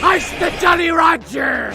Heist the Jolly Roger!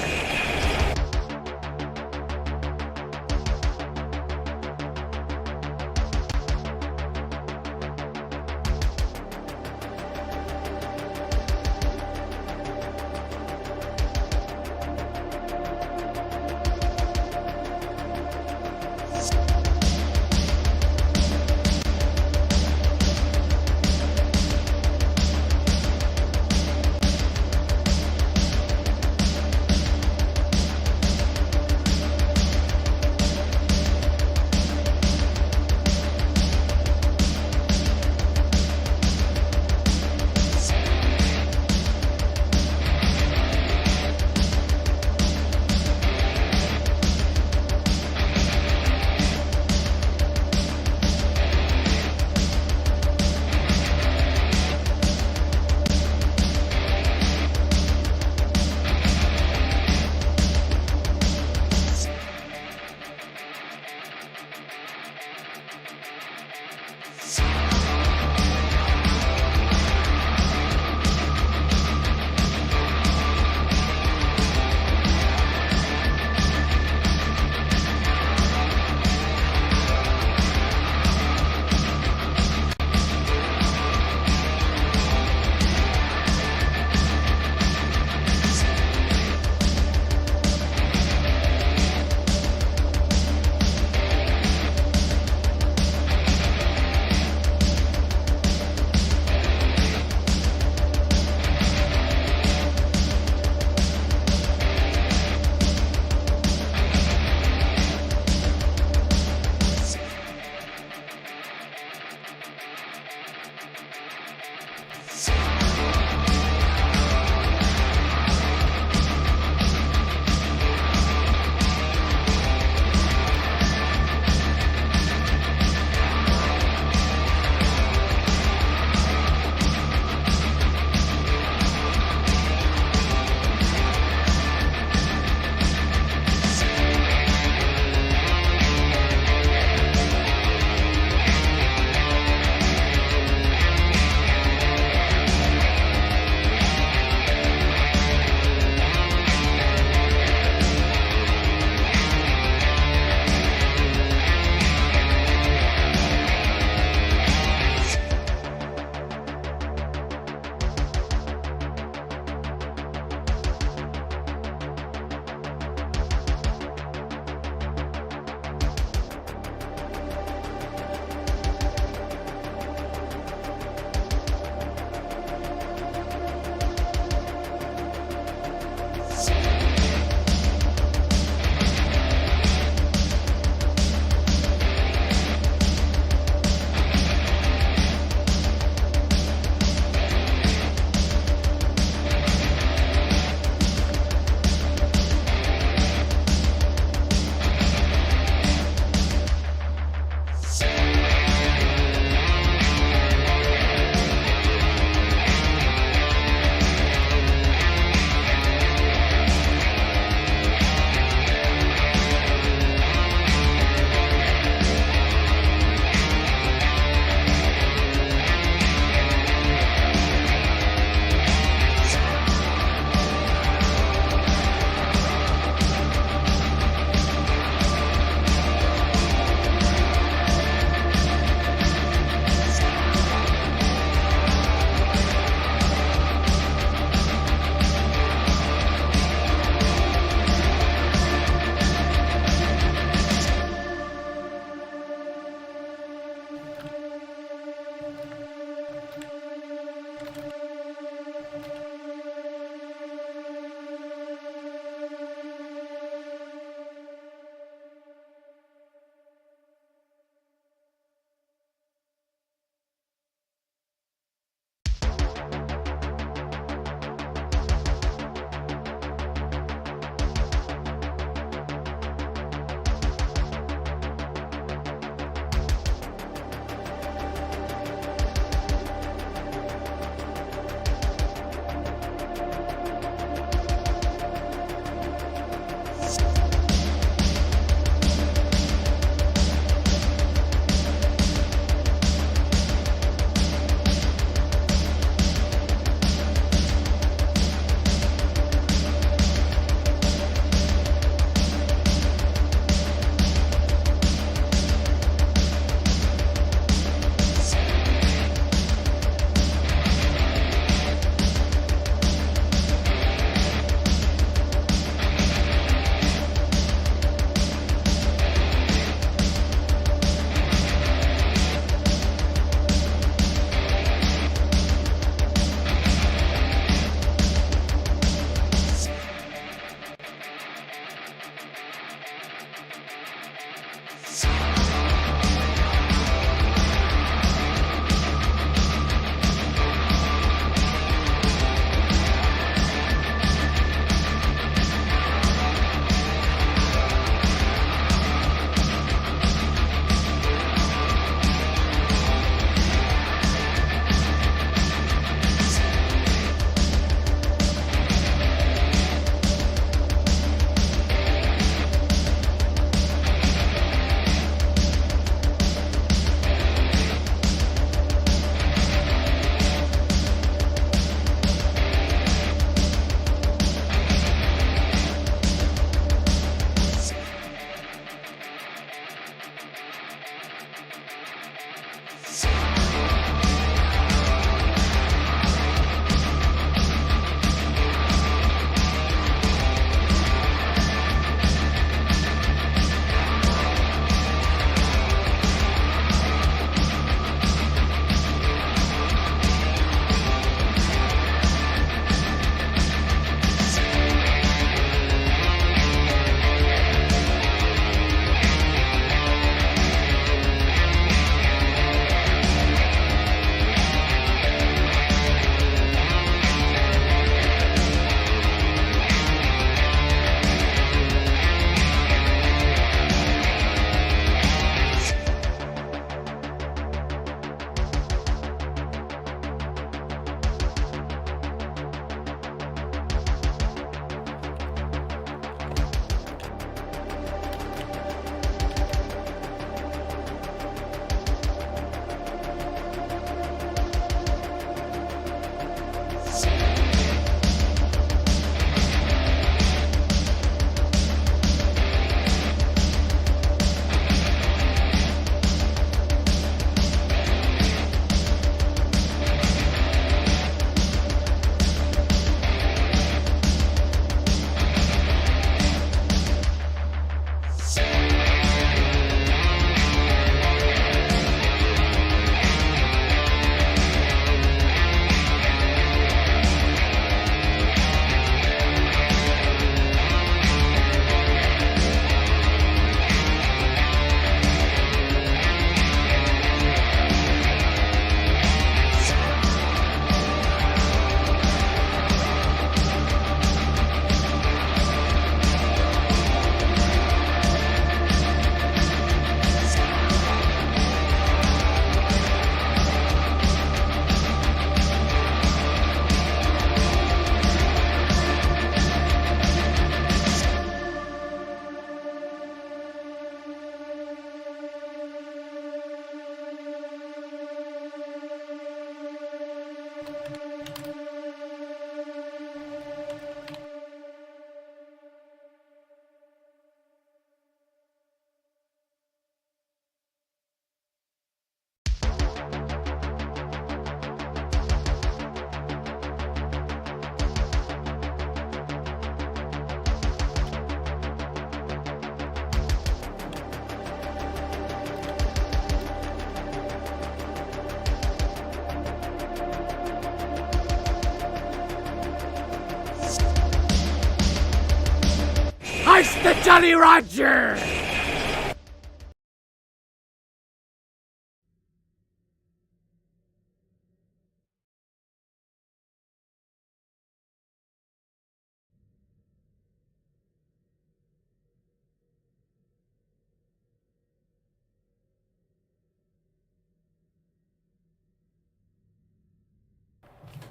The Jolly Roger!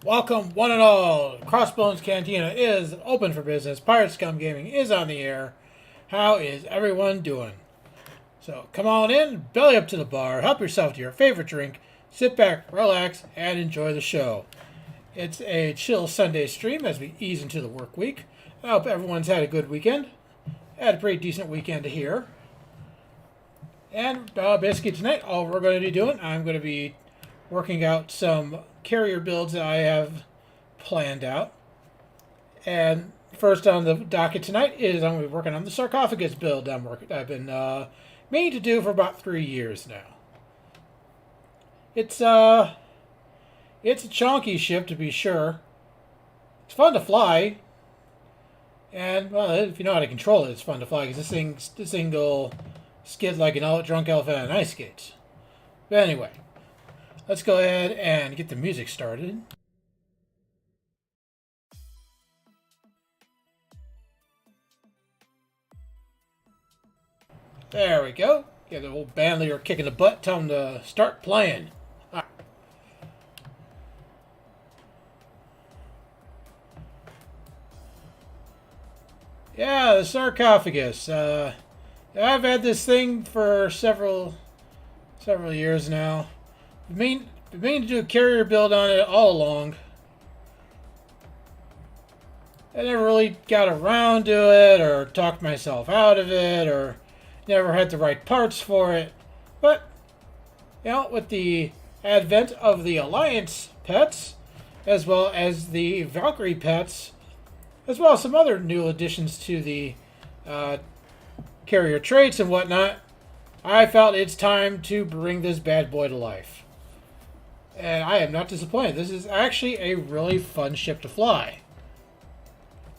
Welcome, one and all. Crossbones Cantina is open for business. Pirate Scum Gaming is on the air. How is everyone doing? So come on in, belly up to the bar, help yourself to your favorite drink, sit back, relax, and enjoy the show. It's a chill Sunday stream as we ease into the work week. I hope everyone's had a good weekend. Had a pretty decent weekend here. And basically tonight, all we're going to be doing, I'm going to be working out some carrier builds that I have planned out. And first on the docket tonight is I'm going to be working on the sarcophagus build I've been meaning to do for about 3 years now. It's a chonky ship, to be sure. It's fun to fly. And, well, if you know how to control it, it's fun to fly, because this thing will skid like an drunk elephant on ice skates. But anyway, let's go ahead and get the music started. There we go. Get the old band leader kicking the butt. Tell them to start playing. Right. Yeah, the sarcophagus. I've had this thing for several years now. I've been meaning to do a carrier build on it all along. I never really got around to it, or talked myself out of it, or never had the right parts for it. But, you know, with the advent of the Alliance pets, as well as the Valkyrie pets, as well as some other new additions to the carrier traits and whatnot, I felt it's time to bring this bad boy to life. And I am not disappointed. This is actually a really fun ship to fly.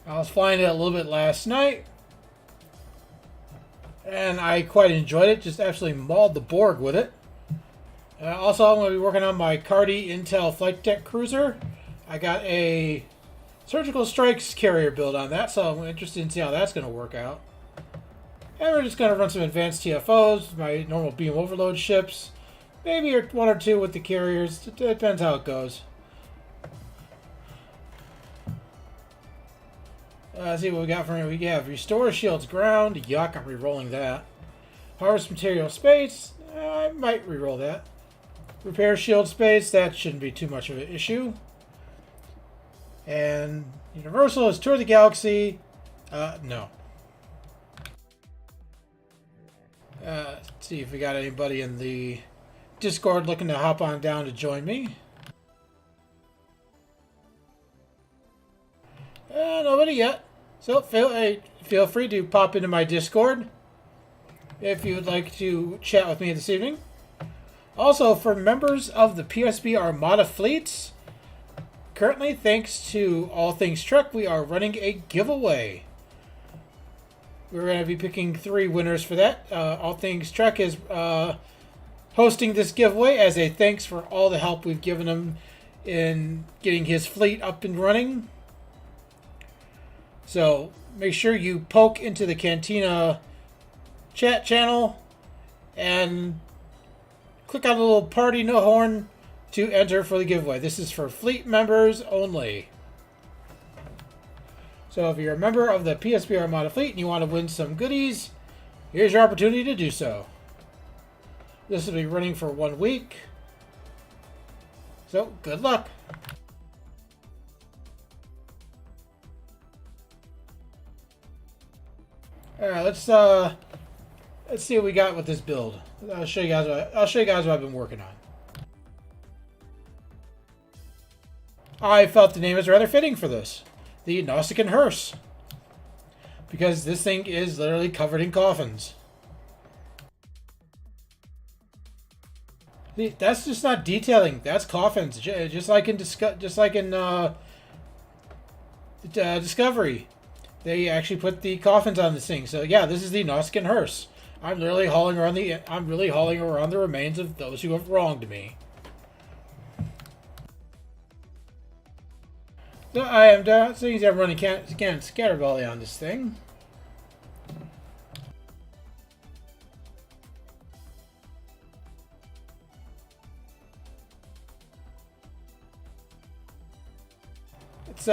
I was flying it a little bit last night, and I quite enjoyed it. Just absolutely mauled the Borg with it. Also, I'm going to be working on my Cardi Intel Flight Deck Cruiser. I got a Surgical Strikes carrier build on that, so I'm interested in see how that's going to work out. And we're just going to run some advanced TFOs, my normal beam overload ships. Maybe one or two with the carriers. It depends how it goes. See what we got for me. We have Restore Shields Ground. Yuck, I'm re-rolling that. Harvest Material Space. I might re-roll that. Repair Shield Space. That shouldn't be too much of an issue. And Universal is Tour the Galaxy. No. Let's see if we got anybody in the Discord looking to hop on down to join me. Nobody yet. So feel free to pop into my Discord if you would like to chat with me this evening. Also, for members of the PSB Armada fleets, currently, thanks to All Things Trek, we are running a giveaway. We're going to be picking 3 winners for that. All Things Trek is hosting this giveaway as a thanks for all the help we've given him in getting his fleet up and running. So make sure you poke into the Cantina chat channel and click on the little party no horn to enter for the giveaway. This is for fleet members only. So if you're a member of the PSB Armada fleet and you want to win some goodies, here's your opportunity to do so. This will be running for 1 week. So good luck. All right, let's see what we got with this build. I'll show you guys what I've been working on. I felt the name is rather fitting for this, the Nausicaan Hearse, because this thing is literally covered in coffins. That's just not detailing. That's coffins, just like in Discovery. They actually put the coffins on this thing. So yeah, this is the Nausicaan hearse. I'm really hauling around the remains of those who have wronged me. So I am down. So I'm running can scatter volley on this thing. It's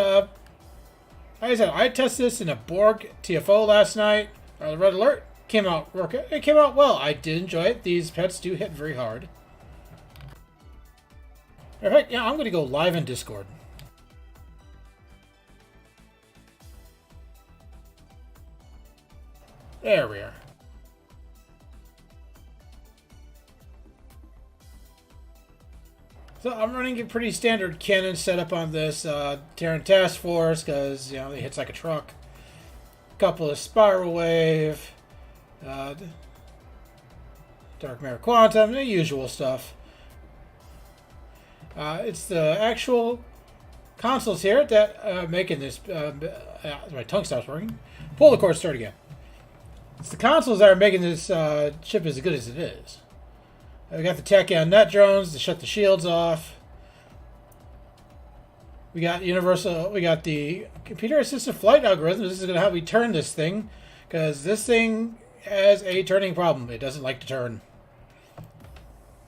like I said, I tested this in a Borg TFO last night. The red alert came out working. It came out well. I did enjoy it. These pets do hit very hard. All right, yeah, I'm going to go live in Discord. There we are. So I'm running a pretty standard cannon setup on this Terran Task Force because, it hits like a truck. Couple of Spiral Wave, Dark Matter Quantum, the usual stuff. It's the actual consoles here that are making this. My tongue stops working. Pull the cord, start again. It's the consoles that are making this ship as good as it is. We got the Tachyon net drones to shut the shields off. We got the computer-assisted flight algorithm. This is going to help me turn this thing, because this thing has a turning problem. It doesn't like to turn.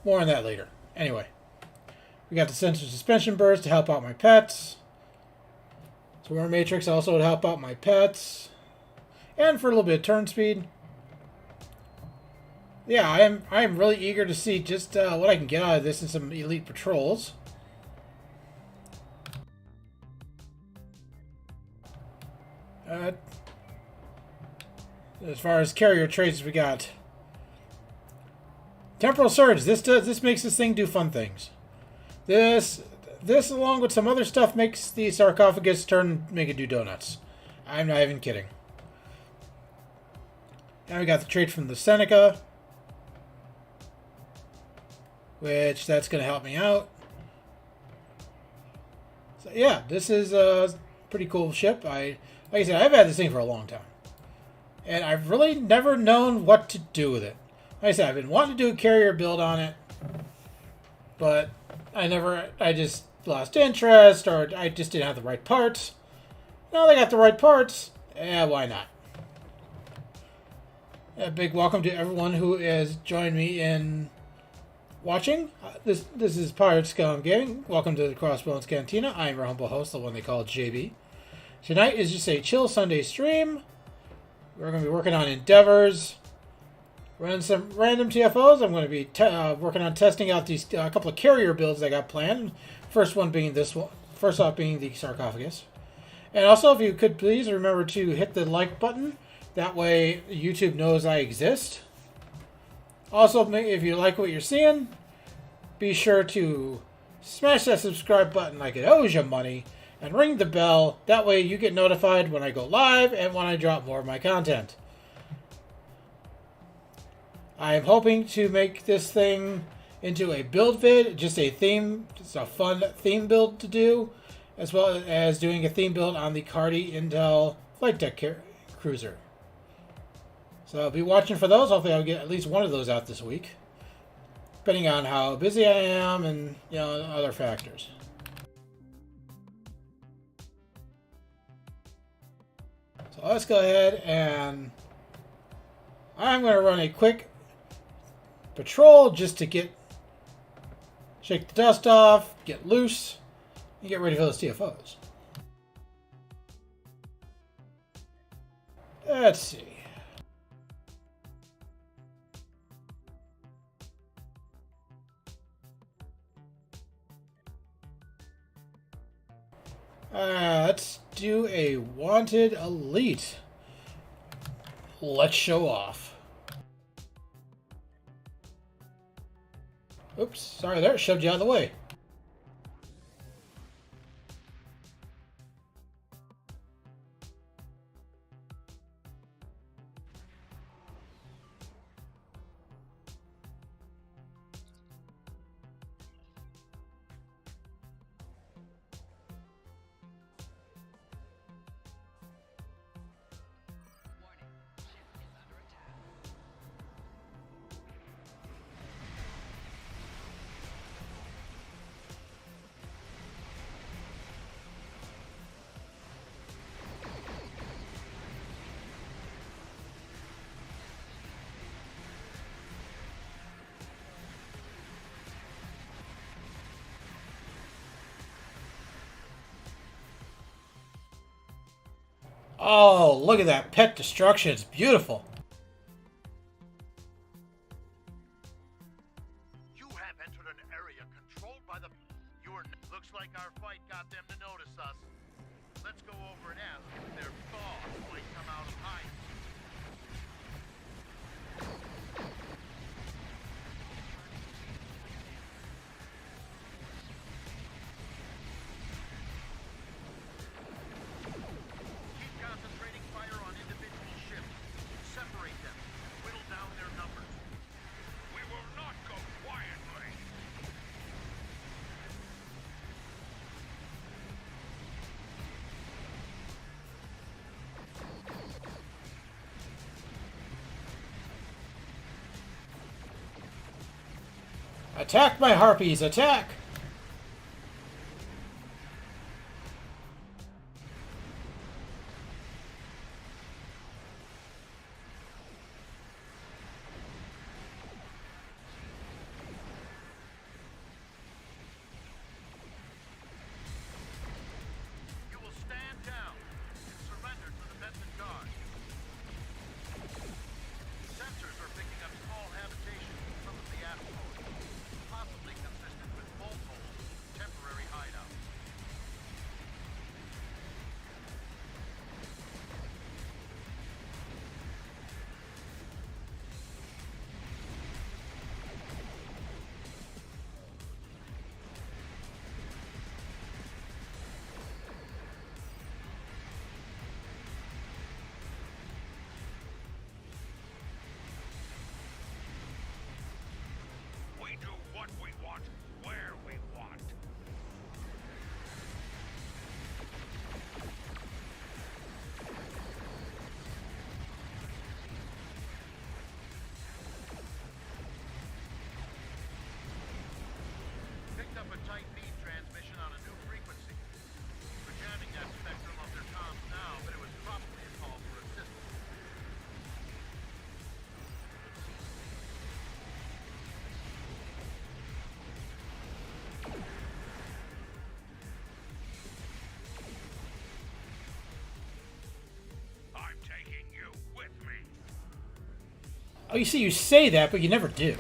More on that later. Anyway, we got the sensor suspension burst to help out my pets. Swarm Matrix also would help out my pets. And for a little bit of turn speed. Yeah, I am really eager to see just what I can get out of this in some elite patrols. As far as carrier traits, we got Temporal Surge. This makes this thing do fun things. This along with some other stuff makes the sarcophagus make it do donuts. I'm not even kidding. Now we got the trait from the Seneca, which that's going to help me out. So yeah, this is a pretty cool ship. Like I said, I've had this thing for a long time, and I've really never known what to do with it. Like I said, I've been wanting to do a carrier build on it, but I just lost interest, or I just didn't have the right parts. Now they got the right parts, why not? A big welcome to everyone who has joined me in watching. This is Pirate Scum Gaming. Welcome to the Crossbones Cantina. I am your humble host, the one they call JB. Tonight is just a chill Sunday stream. We're going to be working on endeavors, running some random TFOs. I'm going to be working on testing out these couple of carrier builds I got planned. First one being this one. First off being the sarcophagus. And also, if you could please remember to hit the like button. That way YouTube knows I exist. Also, if you like what you're seeing, be sure to smash that subscribe button like it owes you money, and ring the bell. That way you get notified when I go live and when I drop more of my content. I am hoping to make this thing into a build vid, just a fun theme build to do, as well as doing a theme build on the Cardi Intel flight deck cruiser. So I'll be watching for those. Hopefully I'll get at least one of those out this week, depending on how busy I am and other factors. So let's go ahead and I'm going to run a quick patrol just to shake the dust off, get loose, and get ready for those TFOs. Let's see. Let's do a wanted elite. Let's show off. Oops, sorry there, shoved you out of the way. Oh, look at that pet destruction. It's beautiful. You have entered an area controlled by the... Looks like our fight got them to notice us. Let's go over and ask if their boss might come out of hiding. Keep concentrating fire on individual ships. Separate them. Whittle down their numbers. We will not go quietly. Attack, my harpies, attack! You will stand down and surrender to the Benson Guard. Sensors are picking up small habitations in some of the Ahoy, possibly consistent with bolt holes, temporary hideouts. We do what we want, where we want. Picked up a tight beam transmission on a new frequency. We're jamming that spectrum of their comms now, but it was probably a call for assistance. I'm taking you with me. Oh, you see, you say that, but you never do.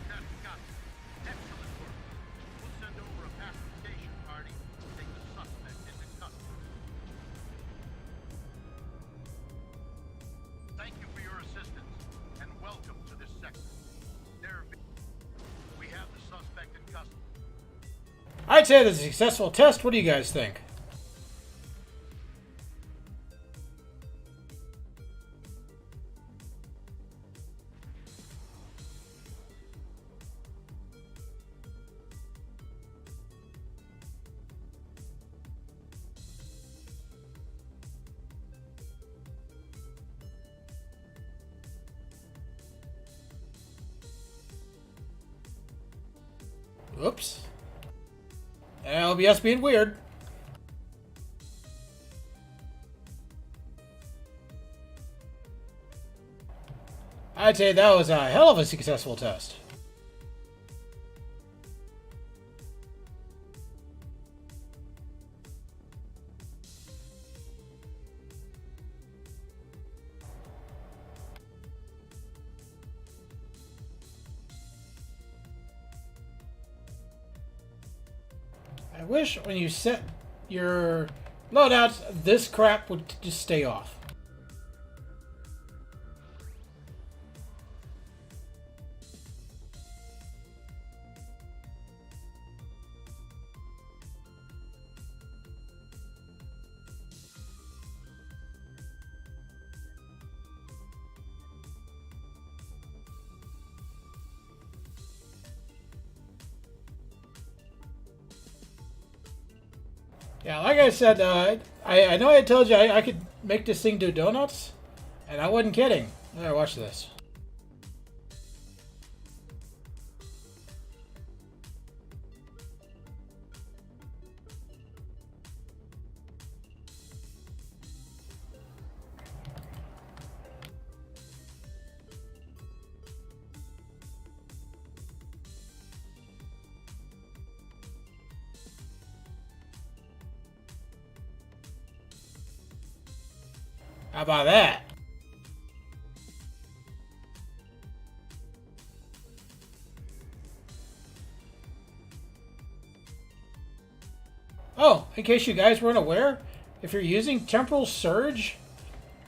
That's got it. Excellent work. We'll send over a pacification party to take the suspect into custody. Thank you for your assistance, and welcome to this sector. We have the suspect in custody. I'd say that's a successful test. What do you guys think? Oops. LBS being weird. I'd say that was a hell of a successful test. I wish when you set your loadouts, this crap would just stay off. Yeah, like I said, I know I told you I could make this thing do donuts, and I wasn't kidding. There, watch this. How about that? Oh, in case you guys weren't aware, if you're using Temporal Surge,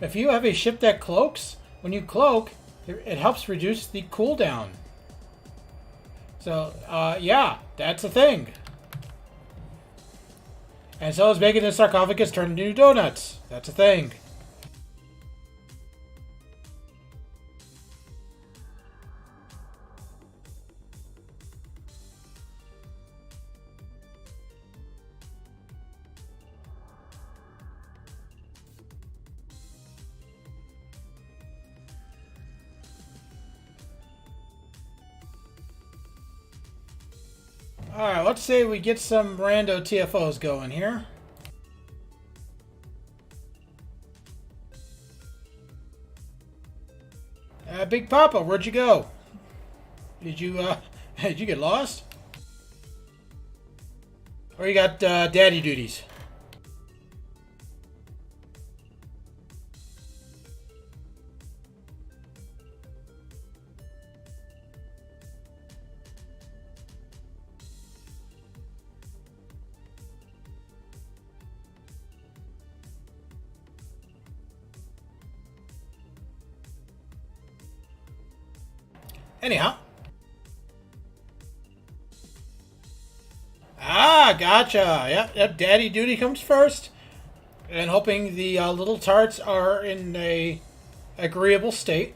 if you have a ship that cloaks, when you cloak, it helps reduce the cooldown. So, yeah, that's a thing. And so is making the sarcophagus turn into donuts. That's a thing. Alright, let's say we get some rando TFOs going here. Big Papa, where'd you go? Did you get lost? Or you got daddy duties? Anyhow. Ah, gotcha. Yep, daddy duty comes first. And hoping the little tarts are in a agreeable state.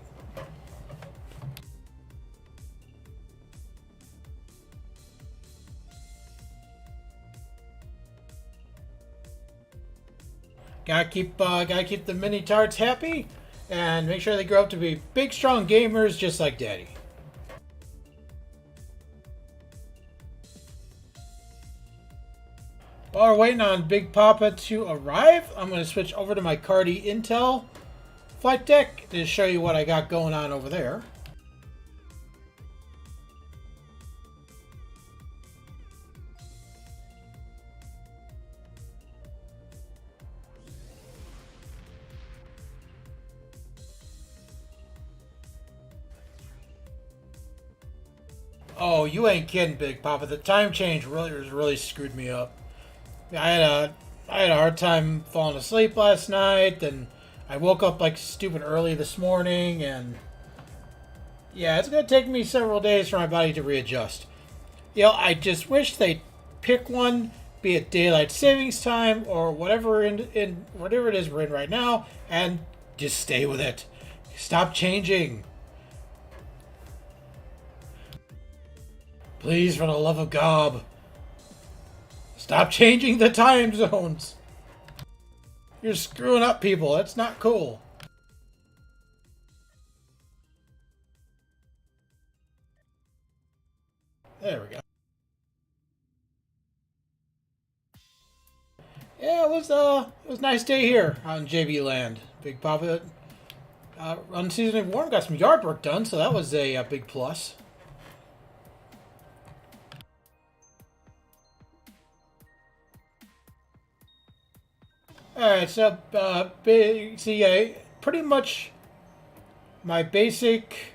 Gotta keep the mini tarts happy and make sure they grow up to be big, strong gamers just like daddy. While we're waiting on Big Papa to arrive, I'm going to switch over to my Cardi Intel flight deck to show you what I got going on over there. Oh, you ain't kidding, Big Papa. The time change really screwed me up. I had a hard time falling asleep last night, and I woke up like stupid early this morning, and yeah, it's gonna take me several days for my body to readjust. You know, I just wish they'd pick one, be it daylight savings time or whatever in whatever it is we're in right now, and just stay with it. Stop changing. Please, for the love of God. Stop changing the time zones. You're screwing up people. That's not cool. There we go. Yeah, it was a nice day here out in JB Land. Big Papa, unseasonably warm. Got some yard work done, so that was a big plus. Alright, so, pretty much my basic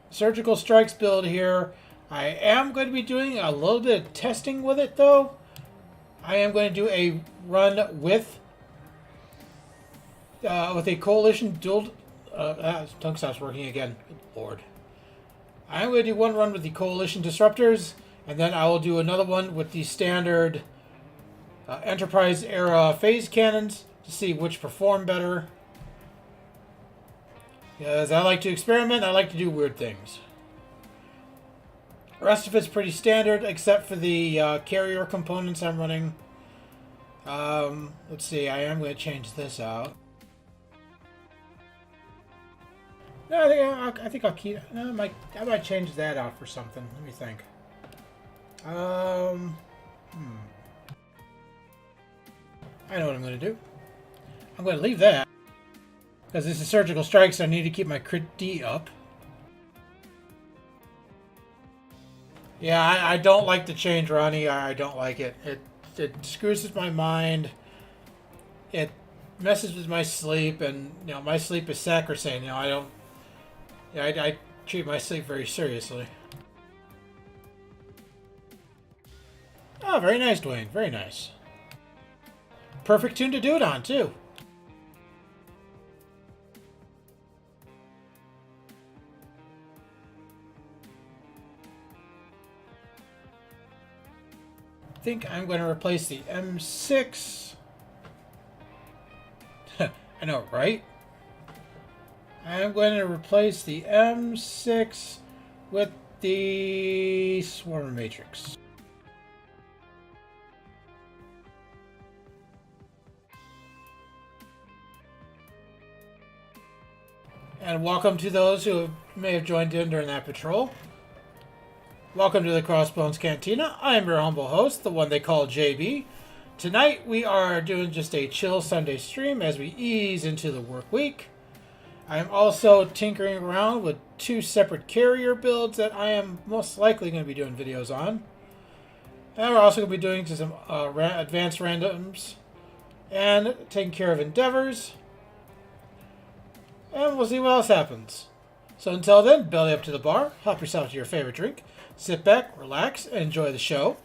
surgical strikes build here. I am going to be doing a little bit of testing with it, though. I am going to do a run with a coalition dual... tongue stops working again. Good Lord. I am going to do one run with the coalition disruptors, and then I will do another one with the standard... Enterprise era phase cannons to see which perform better. As I like to experiment, I like to do weird things. The rest of it's pretty standard, except for the carrier components I'm running. Let's see, I am going to change this out. No, I think I'll keep. No, I might change that out for something. Let me think. I know what I'm going to do. I'm going to leave that. Because this is surgical strikes, so I need to keep my crit D up. Yeah, I don't like the change, Ronnie. I don't like it. It screws with my mind. messes with my sleep, and my sleep is sacrosanct. I don't. I treat my sleep very seriously. Oh, very nice, Dwayne. Very nice. Perfect tune to do it on, too. I think I'm going to replace the M6. I know, right? I'm going to replace the M6 with the Swarm Matrix. And welcome to those who may have joined in during that patrol. Welcome to the Crossbones Cantina. I am your humble host, the one they call JB. Tonight we are doing just a chill Sunday stream as we ease into the work week. I am also tinkering around with 2 separate carrier builds that I am most likely going to be doing videos on. And we're also going to be doing some advanced randoms and taking care of endeavors. And we'll see what else happens. So until then, belly up to the bar, help yourself to your favorite drink, sit back, relax, and enjoy the show.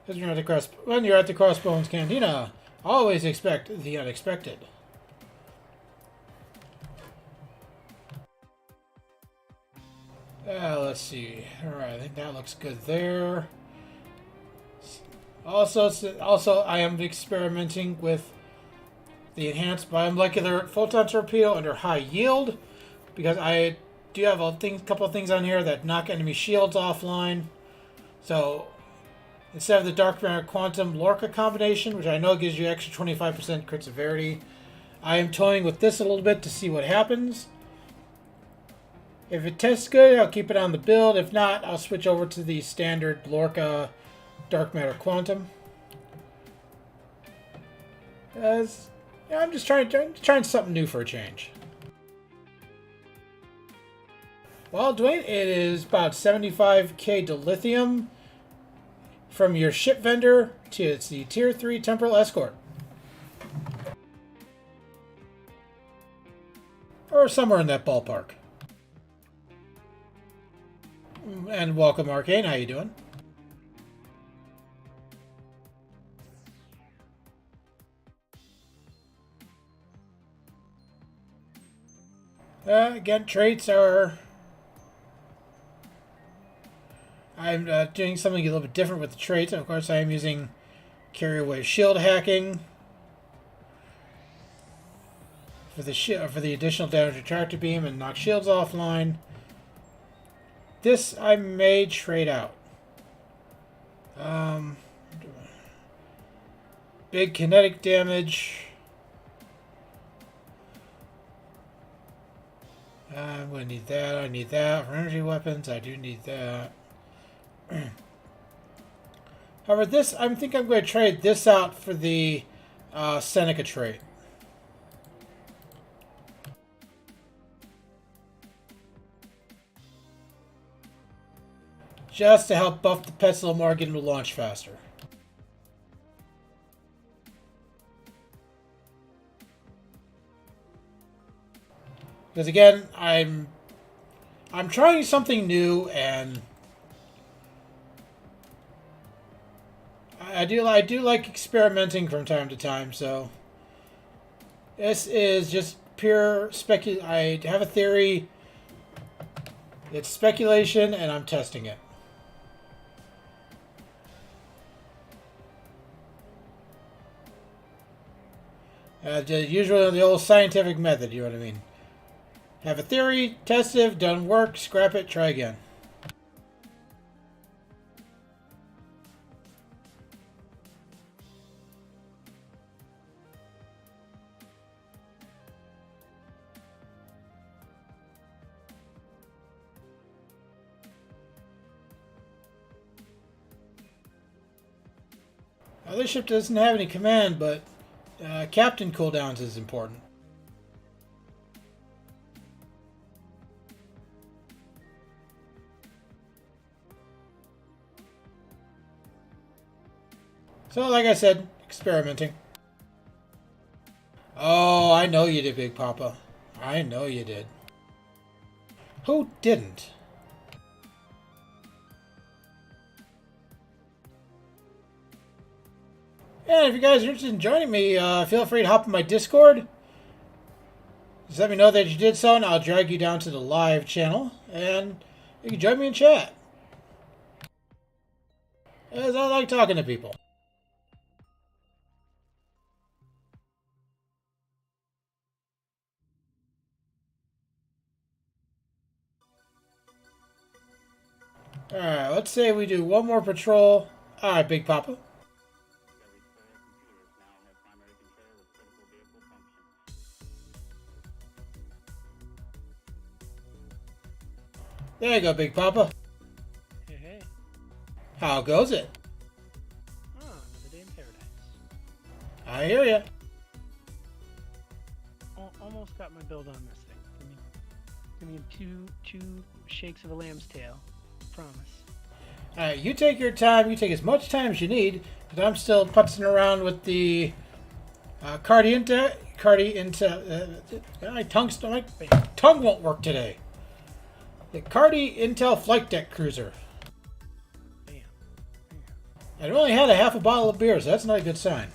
Because when you're at the Crossbones Cantina, always expect the unexpected. Let's see. Alright, I think that looks good there. Also, I am experimenting with the enhanced biomolecular photon torpedo under high yield, because I do have a couple of things on here that knock enemy shields offline. So instead of the dark matter quantum Lorca combination, which I know gives you extra 25% crit severity, I am toying with this a little bit to see what happens. If it tests good, I'll keep it on the build. If not, I'll switch over to the standard Lorca dark matter quantum. I'm just trying something new for a change. Well, Dwayne, it is about 75k dilithium from your ship vendor to the Tier 3 Temporal Escort. Or somewhere in that ballpark. And welcome, Arcane. How you doing? Again, traits are... I'm doing something a little bit different with the traits. And of course, I am using carrier wave shield hacking for the additional damage retractor beam and knock shields offline. This I may trade out. Big kinetic damage. I'm going to need that. I need that. For energy weapons, I do need that. However, this, I think I'm going to trade this out for the Seneca trait. Just to help buff the pets a little more, get them to launch faster. Because again, I'm trying something new, and I do like experimenting from time to time. So this is just pure I have a theory. It's speculation, and I'm testing it. Usually the old scientific method, you know what I mean? Have a theory, test it, doesn't work, scrap it, try again. Now, this ship doesn't have any command, but captain cooldowns is important. So, like I said, experimenting. Oh, I know you did, Big Papa. I know you did. Who didn't? And if you guys are interested in joining me, feel free to hop in my Discord. Just let me know that you did so, and I'll drag you down to the live channel, and you can join me in chat. As I like talking to people. Alright, let's say we do one more patrol. Alright, Big Papa. There you go, Big Papa. Hey, hey. How goes it? Oh, another day in paradise. I hear ya. Almost got my build on this thing. Give me two shakes of a lamb's tail. Promise. Alright, you take your time. You take as much time as you need. Because I'm still putzing around with the my tongue won't work today. The Cardi Intel Flight Deck Cruiser. Bam. I only had a half a bottle of beer, so that's not a good sign.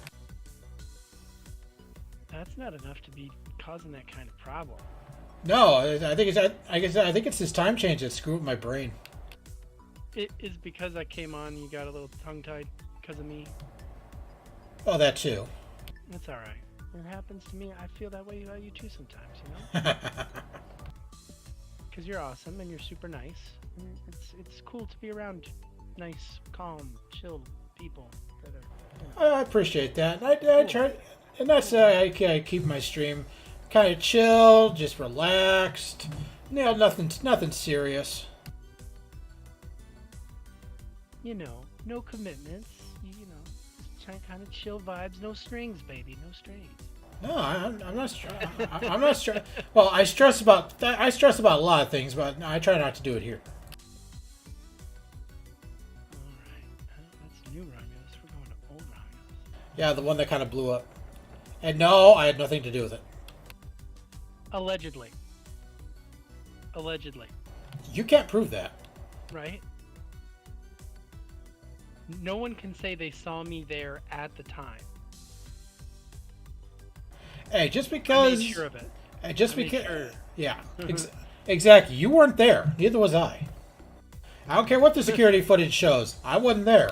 That's not enough to be causing that kind of problem. No, I think it's this time change that screwed with my brain. It is because I came on, you got a little tongue-tied because of me. Oh, that too. It's alright. It happens to me. I feel that way about you too sometimes, you know? Because you're awesome and you're super nice. And it's cool to be around nice, calm, chill people that are. I appreciate that. I try, and that's I keep my stream kind of chill, just relaxed. Nothing serious. You know, no commitments. You know, just kind of chill vibes. No strings, baby. No strings. No, I'm not. I'm not stressed. Well, I stress about a lot of things, but I try not to do it here. Alright. That's new Romulus. We're going to old Romulus. Yeah, the one that kind of blew up. And no, I had nothing to do with it. Allegedly. Allegedly. You can't prove that. Right? No one can say they saw me there at the time. Hey, just I because. made sure of it. Hey, just I made because. sure. Yeah, exactly. You weren't there. Neither was I. I don't care what the security footage shows. I wasn't there.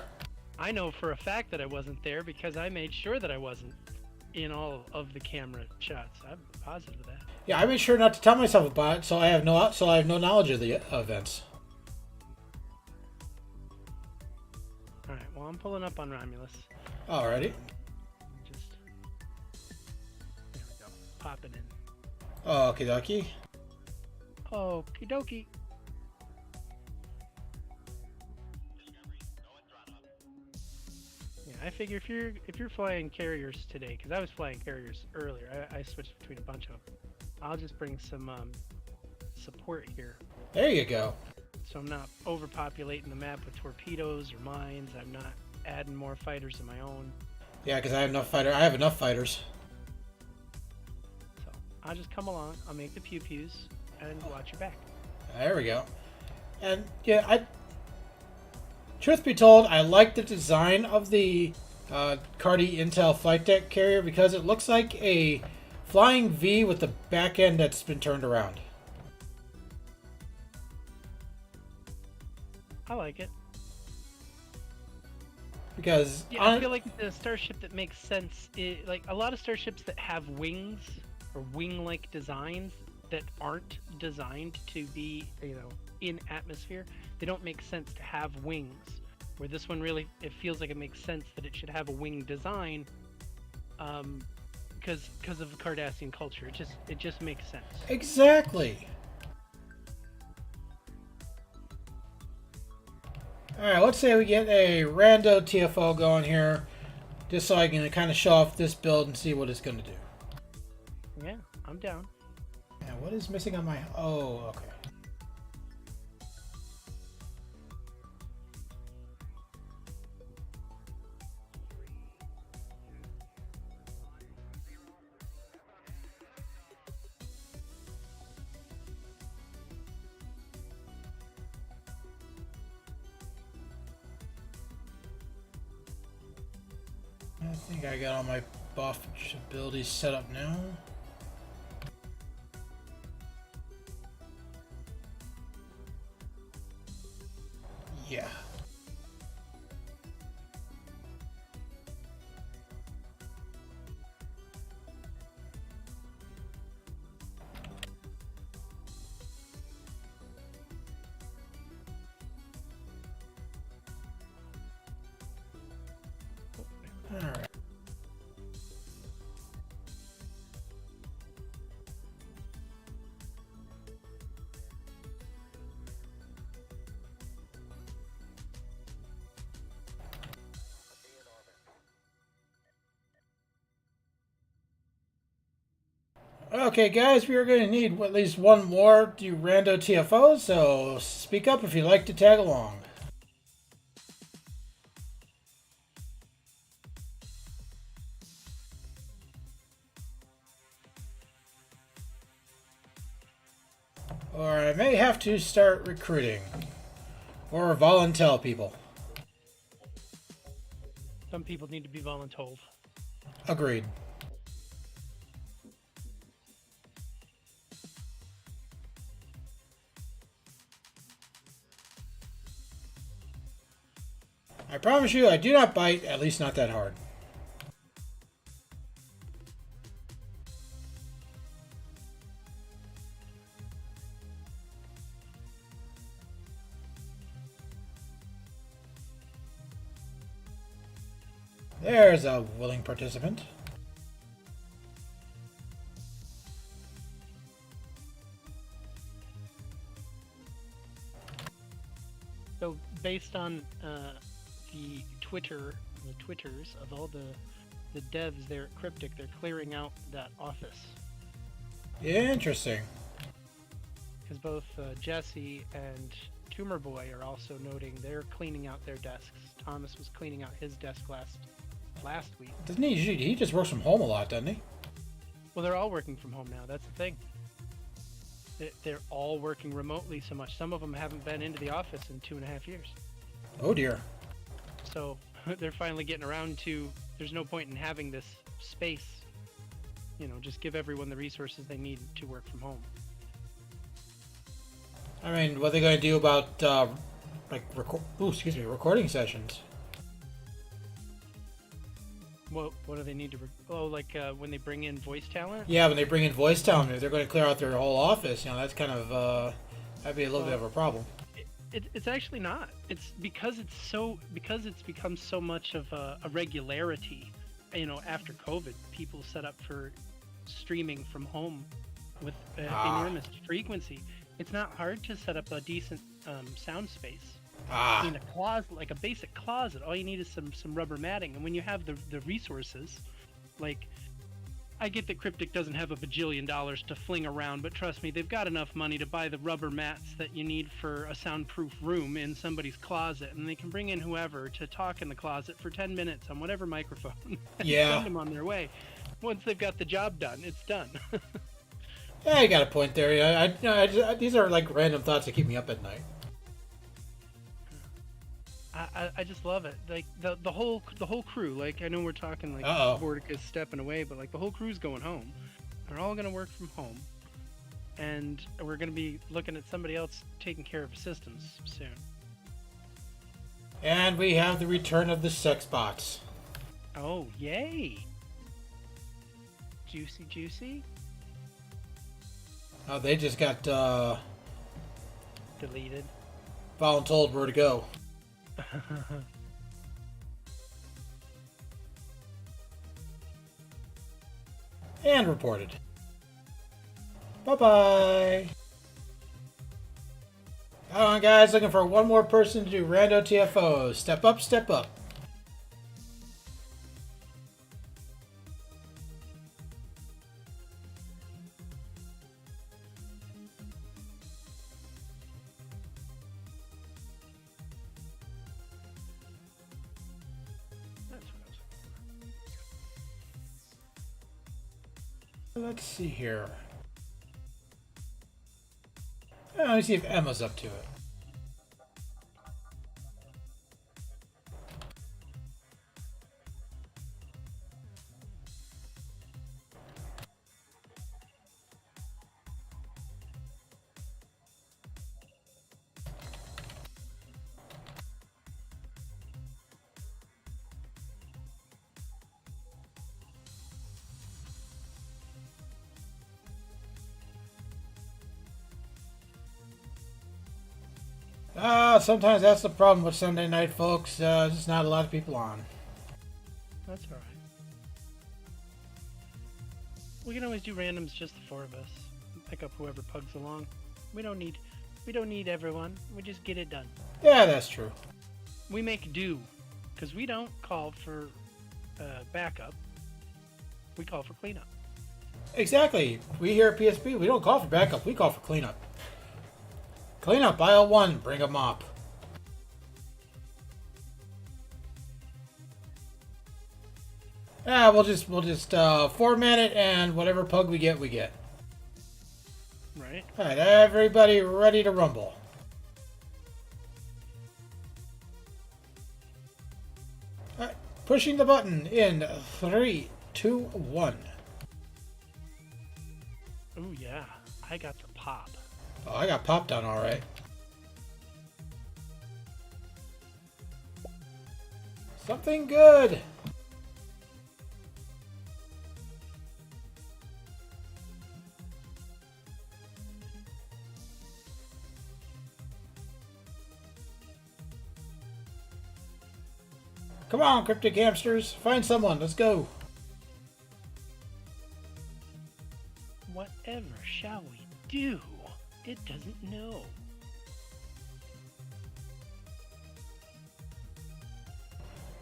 I know for a fact that I wasn't there because I made sure that I wasn't in all of the camera shots. I'm positive of that. Yeah, I made sure not to tell myself about it, so I have no knowledge of the events. All right. Well, I'm pulling up on Romulus. Alrighty. Just there we go. Popping in. Okie dokie. Okie dokie. Yeah, I figure if you're flying carriers today, because I was flying carriers earlier, I switched between a bunch of them. I'll just bring some support here, There you go. so I'm not overpopulating the map with torpedoes or mines. I'm not adding more fighters of my own. Yeah, because I have enough fighters. So I'll just come along. I'll make the pew pews and watch your back. There we go. And yeah, truth be told, I like the design of the Cardi Intel flight deck carrier because it looks like a flying V with the back end that's been turned around. I like it. Because Yeah, I feel like the starship that makes sense is like a lot of starships that have wings or wing-like designs that aren't designed to be, you know, in atmosphere. They don't make sense to have wings. Where this one really, it feels like it makes sense that it should have a wing design, because of the Cardassian culture. It just makes sense. exactly. Alright, let's say we get a rando TFO going here, just so I can kind of show off this build and see what it's going to do. Yeah, I'm down. And what is missing on my... Oh, okay. I think I got all my buff abilities set up now. Yeah. All right. Okay, guys, we are going to need at least one more to rando TFO, so speak up if you'd like to tag along. Or I may have to start recruiting. Or volunteer people. Some people need to be voluntold. Agreed. I promise you, I do not bite, at least not that hard. There's a willing participant. So based on the Twitters of all the devs there at Cryptic, they're clearing out that office. Interesting. Because both Jesse and Tumor Boy are also noting they're cleaning out their desks. Thomas was cleaning out his desk last week. Doesn't he just works from home a lot, doesn't he? Well, they're all working from home now. That's the thing. They're all working remotely so much. Some of them haven't been into the office in 2.5 years. Oh dear. So they're finally getting around to, there's no point in having this space. You know, just give everyone the resources they need to work from home. I mean, what are they going to do about recording sessions? What do they need to? When they bring in voice talent? Yeah, when they bring in voice talent, if they're going to clear out their whole office, that's kind of that'd be a little bit of a problem. It's actually not. It's because it's become so much of a regularity. After COVID, people set up for streaming from home with enormous frequency. It's not hard to set up a decent sound space. In a closet, like a basic closet, all you need is some rubber matting. And when you have the resources, like, I get that Cryptic doesn't have a bajillion dollars to fling around, but trust me, they've got enough money to buy the rubber mats that you need for a soundproof room in somebody's closet, and they can bring in whoever to talk in the closet for 10 minutes on whatever microphone and send them on their way. Once they've got the job done, it's done. Yeah, you got a point there. These are like random thoughts that keep me up at night. I just love it. Like the whole crew. Like, I know we're talking like Vortica's stepping away, but like the whole crew's going home. They're all gonna work from home, and we're gonna be looking at somebody else taking care of systems soon. And we have the return of the sex bots. Oh, yay! Juicy. Oh, they just got Deleted. voluntold where to go. And reported. Bye-bye. Come on, guys. Looking for one more person to do rando TFOs. Step up, step up. Let's see here. Let me see if Emma's up to it. Sometimes that's the problem with Sunday night, folks. Just not a lot of people on. That's alright. We can always do randoms, just the four of us. Pick up whoever pugs along. We don't need everyone. We just get it done. Yeah, that's true. We make do, because we don't call for backup. We call for cleanup. Exactly. We here at PSP, we don't call for backup. We call for cleanup. Cleanup, aisle 1. Bring a mop. Yeah, we'll just format it, and whatever pug we get, we get. Right. All right, everybody ready to rumble. All right, pushing the button in 3, 2, 1. Oh yeah, I got the pop. Oh, I got popped on all right. Something good. Come on, cryptic hamsters. Find someone. Let's go. Whatever shall we do? It doesn't know.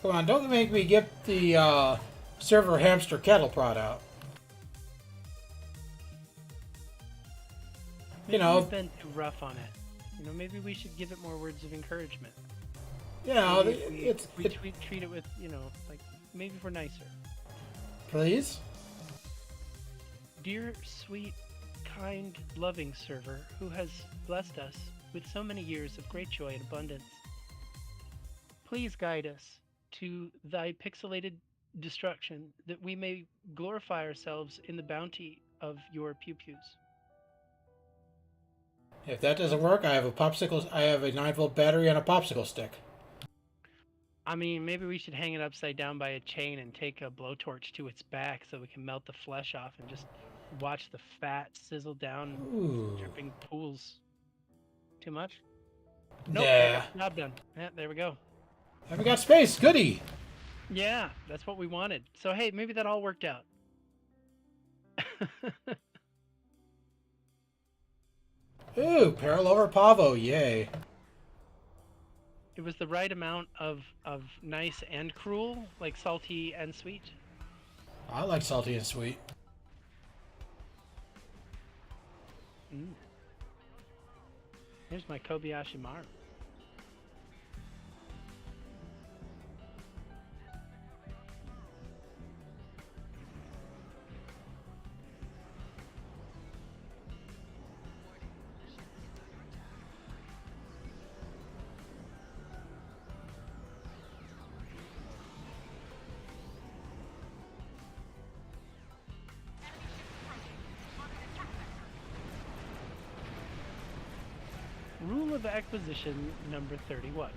Come on, don't make me get the server hamster cattle prod out. Maybe You know, we've been too rough on it. You know, maybe we should give it more words of encouragement. you know, Maybe we it's treat it with, you know, like maybe if we're nicer. please. Dear, sweet, kind, loving server who has blessed us with so many years of great joy and abundance, please guide us to thy pixelated destruction that we may glorify ourselves in the bounty of your pew-pews. If that doesn't work, I have a 9-volt battery and a popsicle stick. I mean, maybe we should hang it upside down by a chain and take a blowtorch to its back so we can melt the flesh off and just watch the fat sizzle down, Ooh. dripping pools. Too much? Nope. Nah. Job done. Yeah, there we go. And we got space. Goody. Yeah, that's what we wanted. So hey, maybe that all worked out. Ooh, parallel pavo. Yay. It was the right amount of nice and cruel, like salty and sweet. I like salty and sweet. Here's my Kobayashi Maru. Rule of acquisition number 31.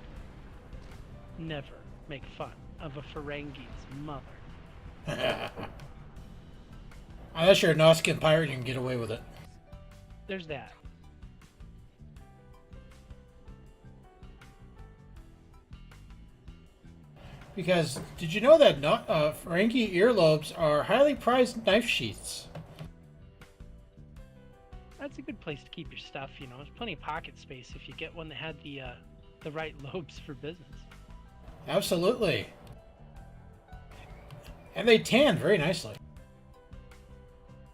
Never make fun of a Ferengi's mother. Unless you're a Nausicaan pirate, you can get away with it. There's that. Because did you know that Ferengi earlobes are highly prized knife sheaths? That's a good place to keep your stuff, you know. There's plenty of pocket space if you get one that had the right lobes for business. Absolutely. And they tan very nicely.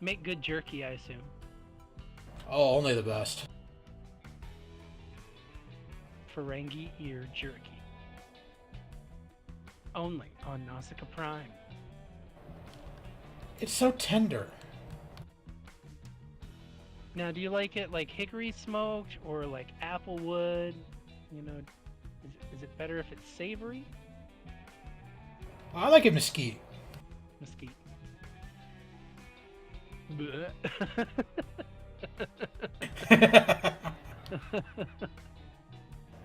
Make good jerky, I assume. Oh, only the best. Ferengi ear jerky. Only on Nausicaa Prime. It's so tender. Now, do you like it like hickory smoked or like applewood? You know, is it better if it's savory? I like it mesquite. Mesquite.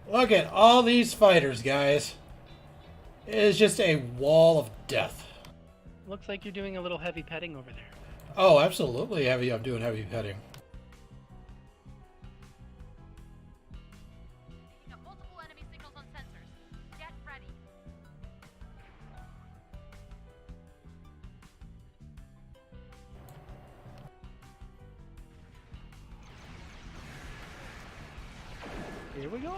Look at all these fighters, guys. It is just a wall of death. Looks like you're doing a little heavy petting over there. Oh, absolutely heavy. I'm doing heavy petting. Here we go.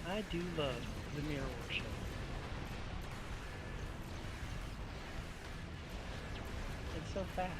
I do love the mirror worship. It's so fast.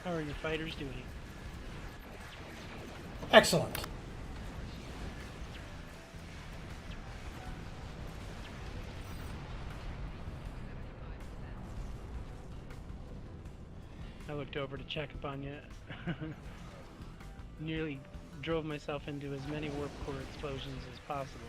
How are your fighters doing? Excellent. I looked over to check upon you. Nearly drove myself into as many warp core explosions as possible.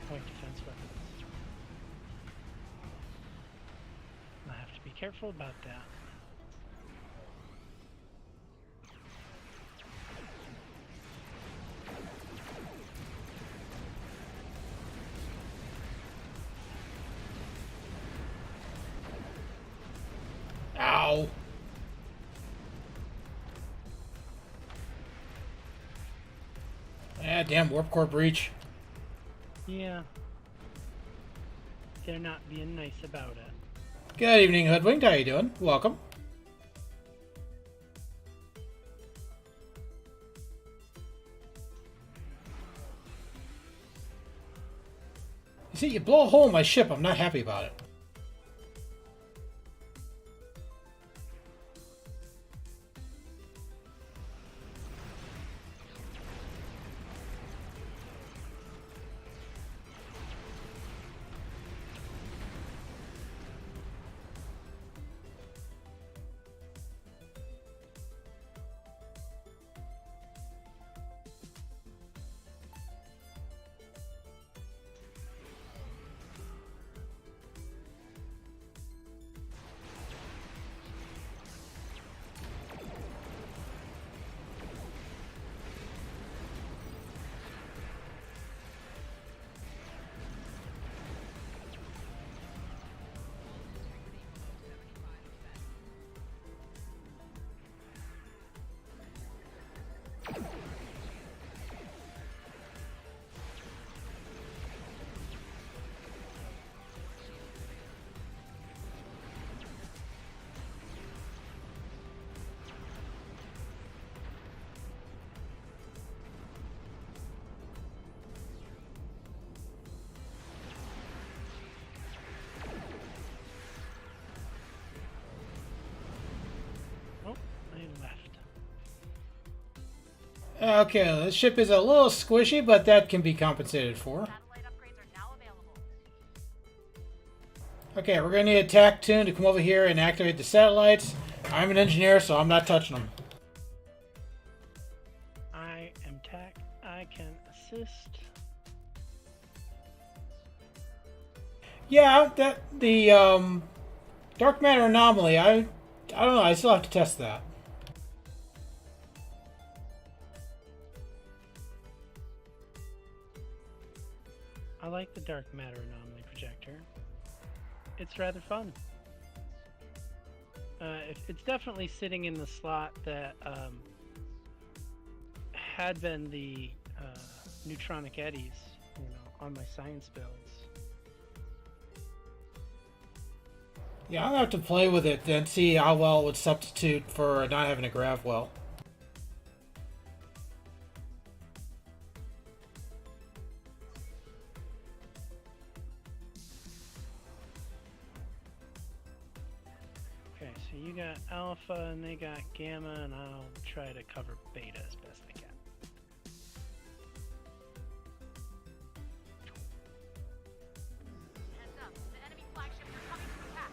Point defense weapons. I have to be careful about that. Ow. Ah, damn warp core breach. Yeah. They're not being nice about it. Good evening, Hoodwinked. How you doing? Welcome. You see, you blow a hole in my ship. I'm not happy about it. Okay, this ship is a little squishy, but that can be compensated for. Satellite upgrades are now available. Okay, we're going to need a TAC tune to come over here and activate the satellites. I'm an engineer, so I'm not touching them. I am TAC. I can assist. Yeah, the dark matter anomaly. I don't know. I still have to test that. I like the dark matter anomaly projector. It's rather fun. It's definitely sitting in the slot that had been the neutronic eddies, on my science builds. Yeah, I'll have to play with it and see how well it would substitute for not having a grav well. Okay, so you got alpha and they got gamma, and I'll try to cover beta as best I can. Heads up, the enemy flagships are coming to attack.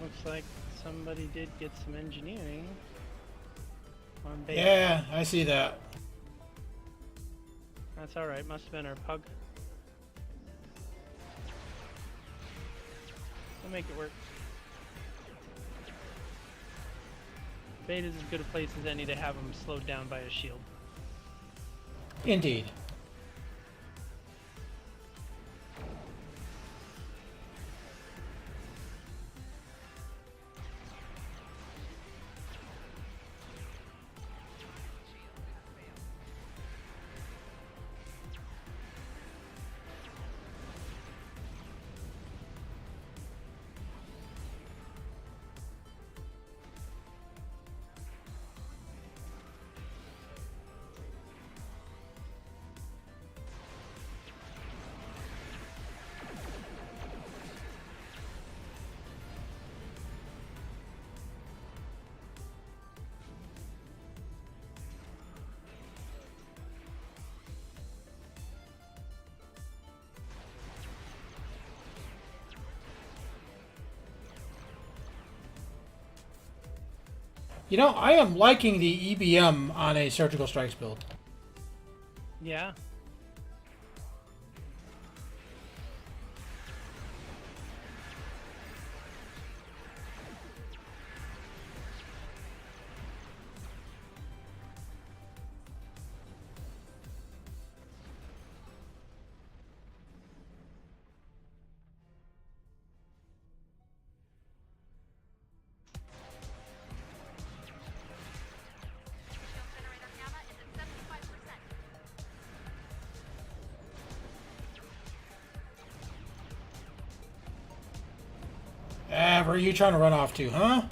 Looks like somebody did get some engineering on beta. Yeah, I see that. That's alright, must have been our pug. We'll make it work. Beta's as good a place as any to have them slowed down by a shield. Indeed. You know, I am liking the EBM on a surgical strikes build. Yeah. Shield generator gamma is at 75%. Ah, where are you trying to run off to, huh?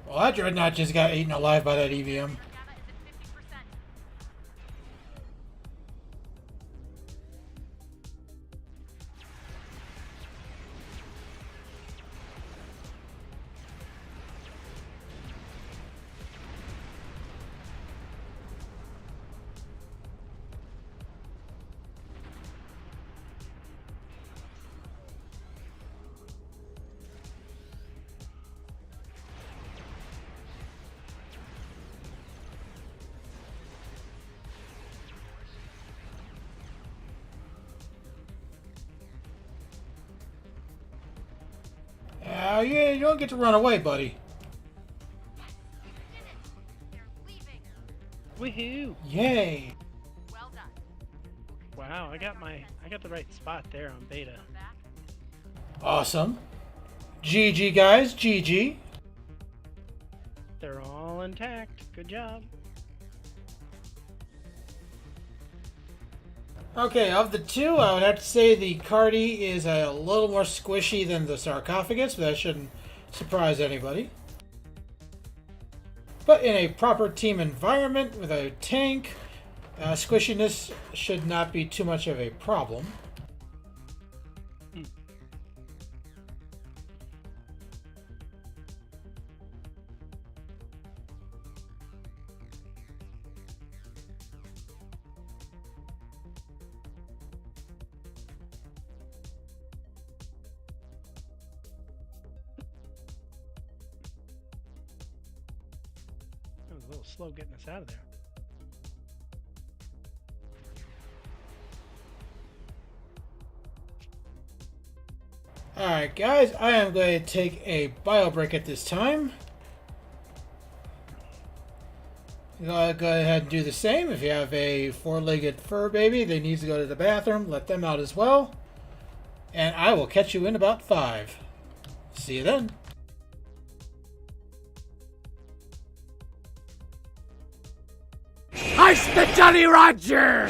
Well, that dreadnought just got eaten alive by that EVM. Gamma is at 50%. Yeah, you don't get to run away, buddy. Did it. They're leaving. Woohoo! Yay! Well done. Wow, I got the right spot there on beta. Come back. Awesome. GG, guys. GG. They're all intact. Good job. Okay, of the two, I would have to say the Cardi is a little more squishy than the Sarcophagus, but that shouldn't surprise anybody. But in a proper team environment with a tank, squishiness should not be too much of a problem. That was a little slow getting us out of there. Alright, guys, I am going to take a bio break at this time. Go ahead and do the same. If you have a four-legged fur baby that needs to go to the bathroom, let them out as well. And I will catch you in about 5. See you then. Heist the Jolly Roger!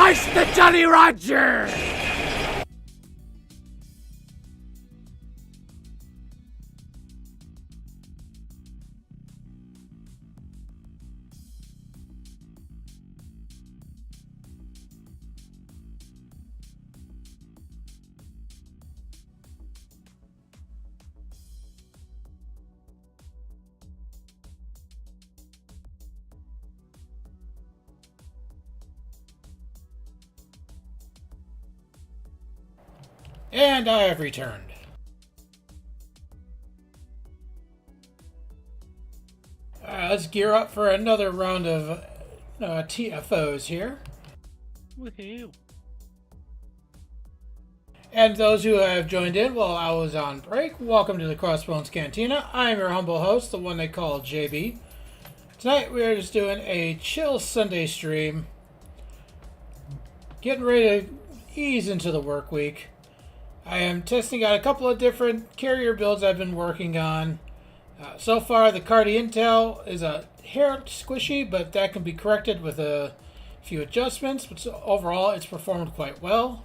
Slice the Jolly Roger! And I have returned. Let's gear up for another round of TFOs here. Woohoo! And those who have joined in while I was on break, welcome to the Crossbones Cantina. I'm your humble host, the one they call JB. Tonight we are just doing a chill Sunday stream. Getting ready to ease into the work week. I am testing out a couple of different carrier builds I've been working on. So far, the Cardi Intel is a hair squishy, but that can be corrected with a few adjustments. But so overall, it's performed quite well.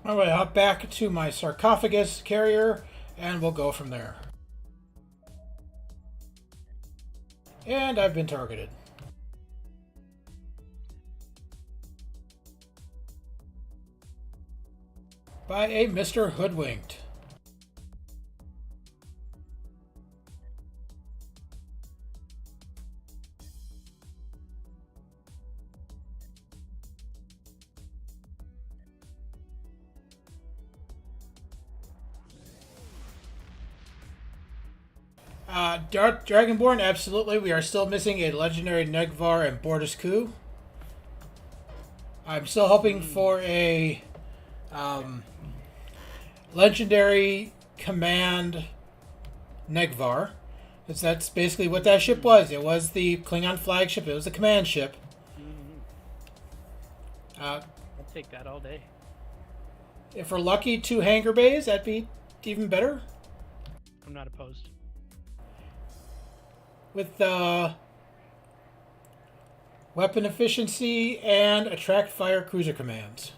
I'm going to hop back to my sarcophagus carrier, and we'll go from there. And I've been targeted. By a Mr. Hoodwinked. Dragonborn, absolutely. We are still missing a legendary Negvar and Bordis Coup. I'm still hoping for a legendary command Negvar. Because that's basically what that ship was. It was the Klingon flagship. It was a command ship. I'll take that all day. If we're lucky, 2 hangar bays, that'd be even better. I'm not opposed. With weapon efficiency and attract fire cruiser commands.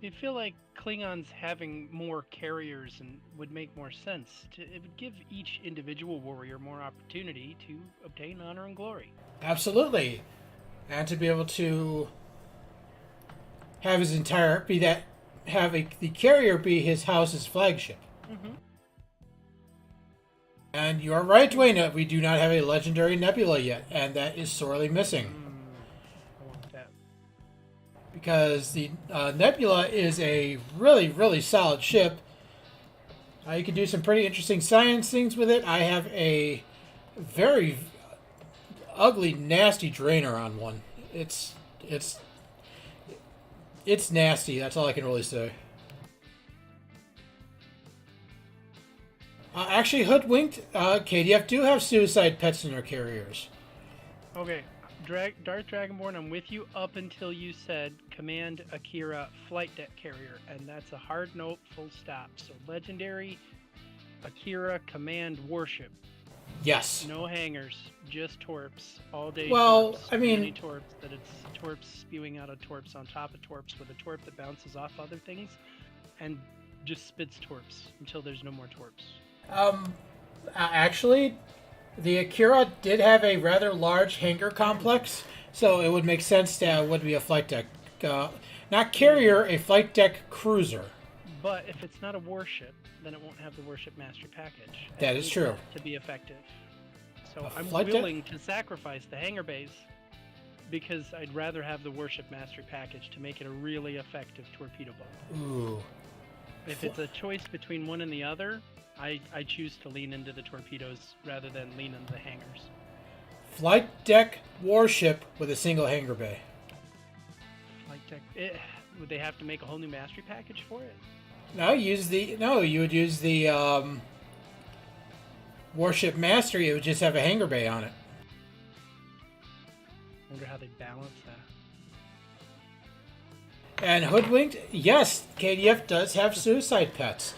I feel like Klingons having more carriers and would make more sense. It would give each individual warrior more opportunity to obtain honor and glory. Absolutely, and to be able to have his entire the carrier be his house's flagship. Mm-hmm. And you are right, Dwayne. We do not have a legendary nebula yet, and that is sorely missing. I want that. Because the nebula is a really, really solid ship. You can do some pretty interesting science things with it. I have a very ugly, nasty drainer on one. It's nasty. That's all I can really say. Actually, Hoodwinked, KDF do have suicide pets in their carriers. Okay, Darth Dragonborn, I'm with you up until you said Command Akira Flight Deck Carrier, and that's a hard note, full stop. So legendary Akira Command Warship. Yes. No hangars, just torps, all day. Well, torps. I mean, Many torps, that it's torps spewing out of torps on top of torps with a torp that bounces off other things, and just spits torps until there's no more torps. Actually, the Akira did have a rather large hangar complex, so it would make sense to would be a flight deck, not carrier, a flight deck cruiser. But if it's not a warship, then it won't have the warship mastery package. That is true. To be effective. So A I'm flight deck? willing to sacrifice the hangar bays because I'd rather have the warship mastery package to make it a really effective torpedo boat. Ooh. If it's a choice between one and the other, I choose to lean into the torpedoes rather than lean into the hangars. Flight deck warship with a single hangar bay. Flight deck. Would they have to make a whole new mastery package for it? You would use the warship mastery. It would just have a hangar bay on it. I wonder how they balance that. And Hoodwinked, yes, KDF does have suicide pets.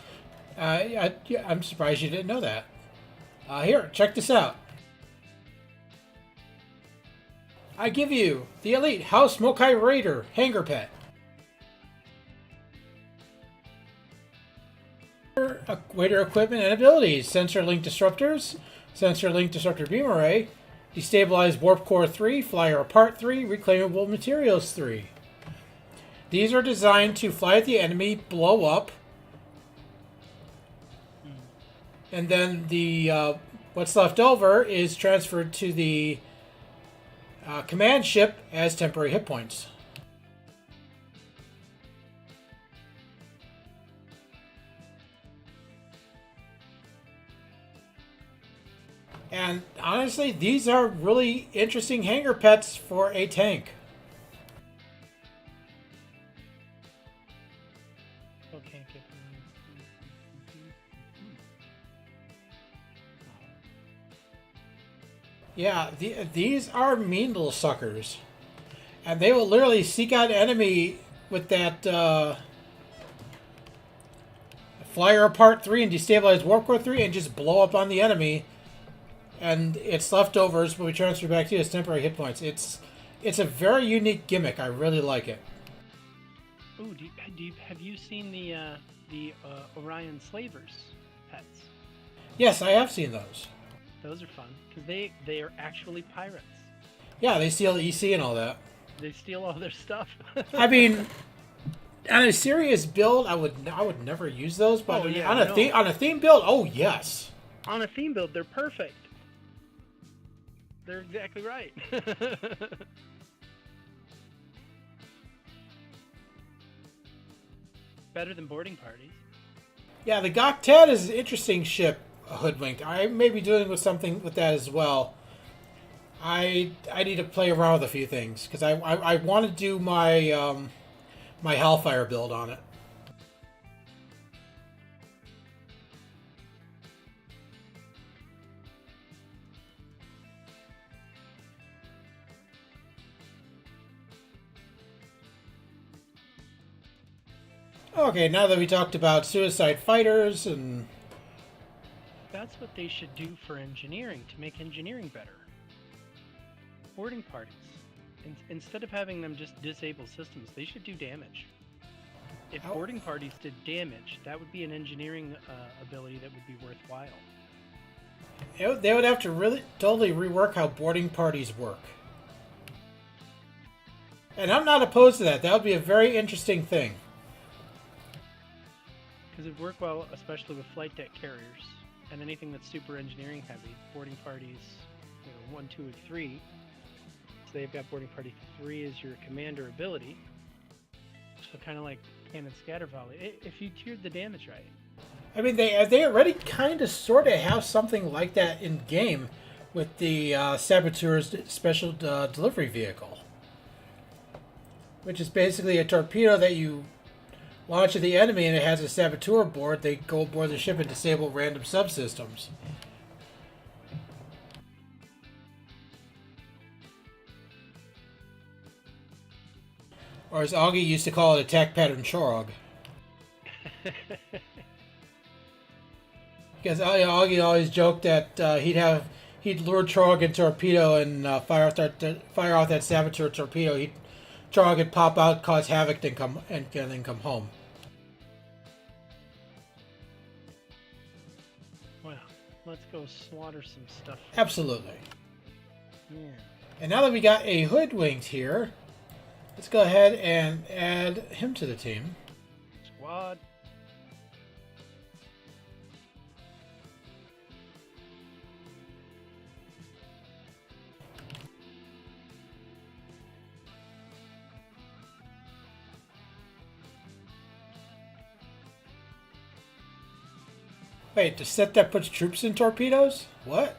I'm surprised you didn't know that. Here, check this out. I give you the Elite House Mokai Raider Hanger Pet. Waiter equipment and abilities. Sensor Link Disruptors, Sensor Link Disruptor Beam Array, Destabilized Warp Core 3, Flyer Apart 3, Reclaimable Materials 3. These are designed to fly at the enemy, blow up, and then the what's left over is transferred to the command ship as temporary hit points. And honestly, these are really interesting hanger pets for a tank. Okay, Yeah, these are mean little suckers. And they will literally seek out an enemy with that Flyer Apart 3 and Destabilize Warp Core 3 and just blow up on the enemy. And its leftovers will be transferred back to you as temporary hit points. It's a very unique gimmick. I really like it. Ooh, have you seen the Orion Slavers pets? Yes, I have seen those. Those are fun because they are actually pirates. Yeah, they steal the EC and all that. They steal all their stuff. I mean, on a serious build, I would never use those. But Oh, yeah, on no. on a theme build, oh yes. On a theme build, they're perfect. They're exactly right. Better than boarding parties. Yeah, the Gok 10 is an interesting ship, Hoodwinked. I may be doing with something with that as well. I need to play around with a few things because I want to do my my Hellfire build on it. Okay, now that we talked about suicide fighters and That's what they should do for engineering to make engineering better. Boarding parties. Instead of having them just disable systems, they should do damage. If Oh. boarding parties did damage, that would be an engineering ability that would be worthwhile. they would have to really totally rework how boarding parties work. And I'm not opposed to that. That would be a very interesting thing. Because it'd work well, especially with flight deck carriers and anything that's super engineering heavy. Boarding parties, 1, 2, and 3. So they've got boarding party 3 as your commander ability. So kind of like cannon scatter volley. If you tiered the damage right. I mean, they already kind of sort of have something like that in game with the Saboteur's special delivery vehicle, which is basically a torpedo that you launch at the enemy, and it has a saboteur aboard. They go aboard the ship and disable random subsystems. Or as Augie used to call it, attack pattern Chorog. Because Augie always joked that he'd lure Chorog and torpedo and fire off that saboteur torpedo. Chorog would pop out, cause havoc, then come home. Well, let's go slaughter some stuff. Absolutely. Yeah. And now that we got a Hoodwinked here, let's go ahead and add him to the team. Squad. Wait, the set that puts troops in torpedoes? What?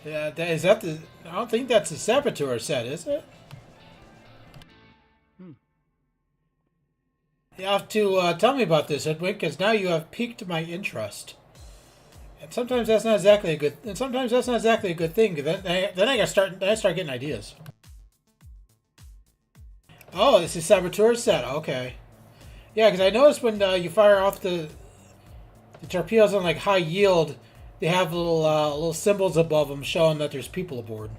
Yeah, is that the... I don't think that's the Saboteur set, is it? You have to tell me about this, Edwin, because now you have piqued my interest. And sometimes that's not exactly a good... And sometimes that's not exactly a good thing, because then I start getting ideas. Oh, this is Saboteur set. Okay. Yeah, because I noticed when you fire off the The torpedoes on like high yield, they have little symbols above them showing that there's people aboard.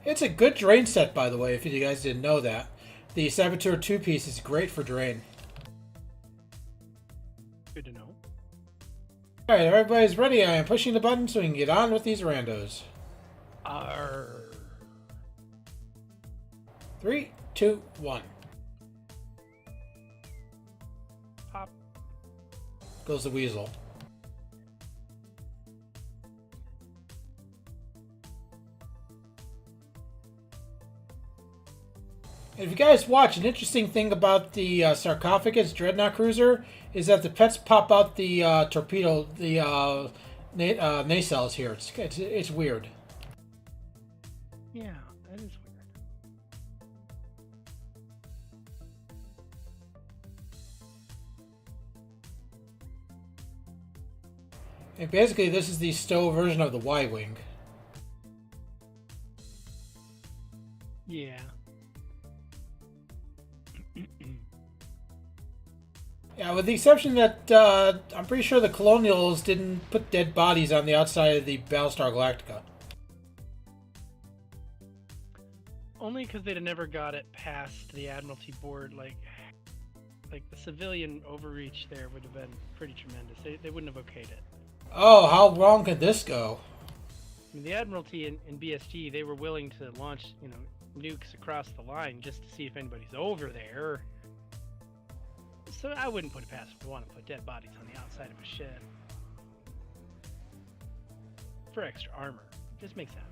It's a good drain set, by the way, if you guys didn't know that. The Saboteur 2-piece is great for drain. Good to know. Alright, everybody's ready. I am pushing the button so we can get on with these randos. Arr. 3, 2, 1. Pop. Goes the weasel. And if you guys watch, an interesting thing about the sarcophagus dreadnought cruiser is that the pets pop out the torpedo, the nacelles here. It's weird. Yeah, that is weird. And basically, this is the stow version of the Y-wing. Yeah. Yeah, with the exception that I'm pretty sure the Colonials didn't put dead bodies on the outside of the Battlestar Galactica. Only because they'd never got it past the Admiralty board. Like the civilian overreach there would have been pretty tremendous. They wouldn't have okayed it. Oh, how wrong could this go? I mean, the Admiralty and BSG, they were willing to launch, nukes across the line just to see if anybody's over there. So I wouldn't put it past them to want to put dead bodies on the outside of a ship. For extra armor. Just makes sense.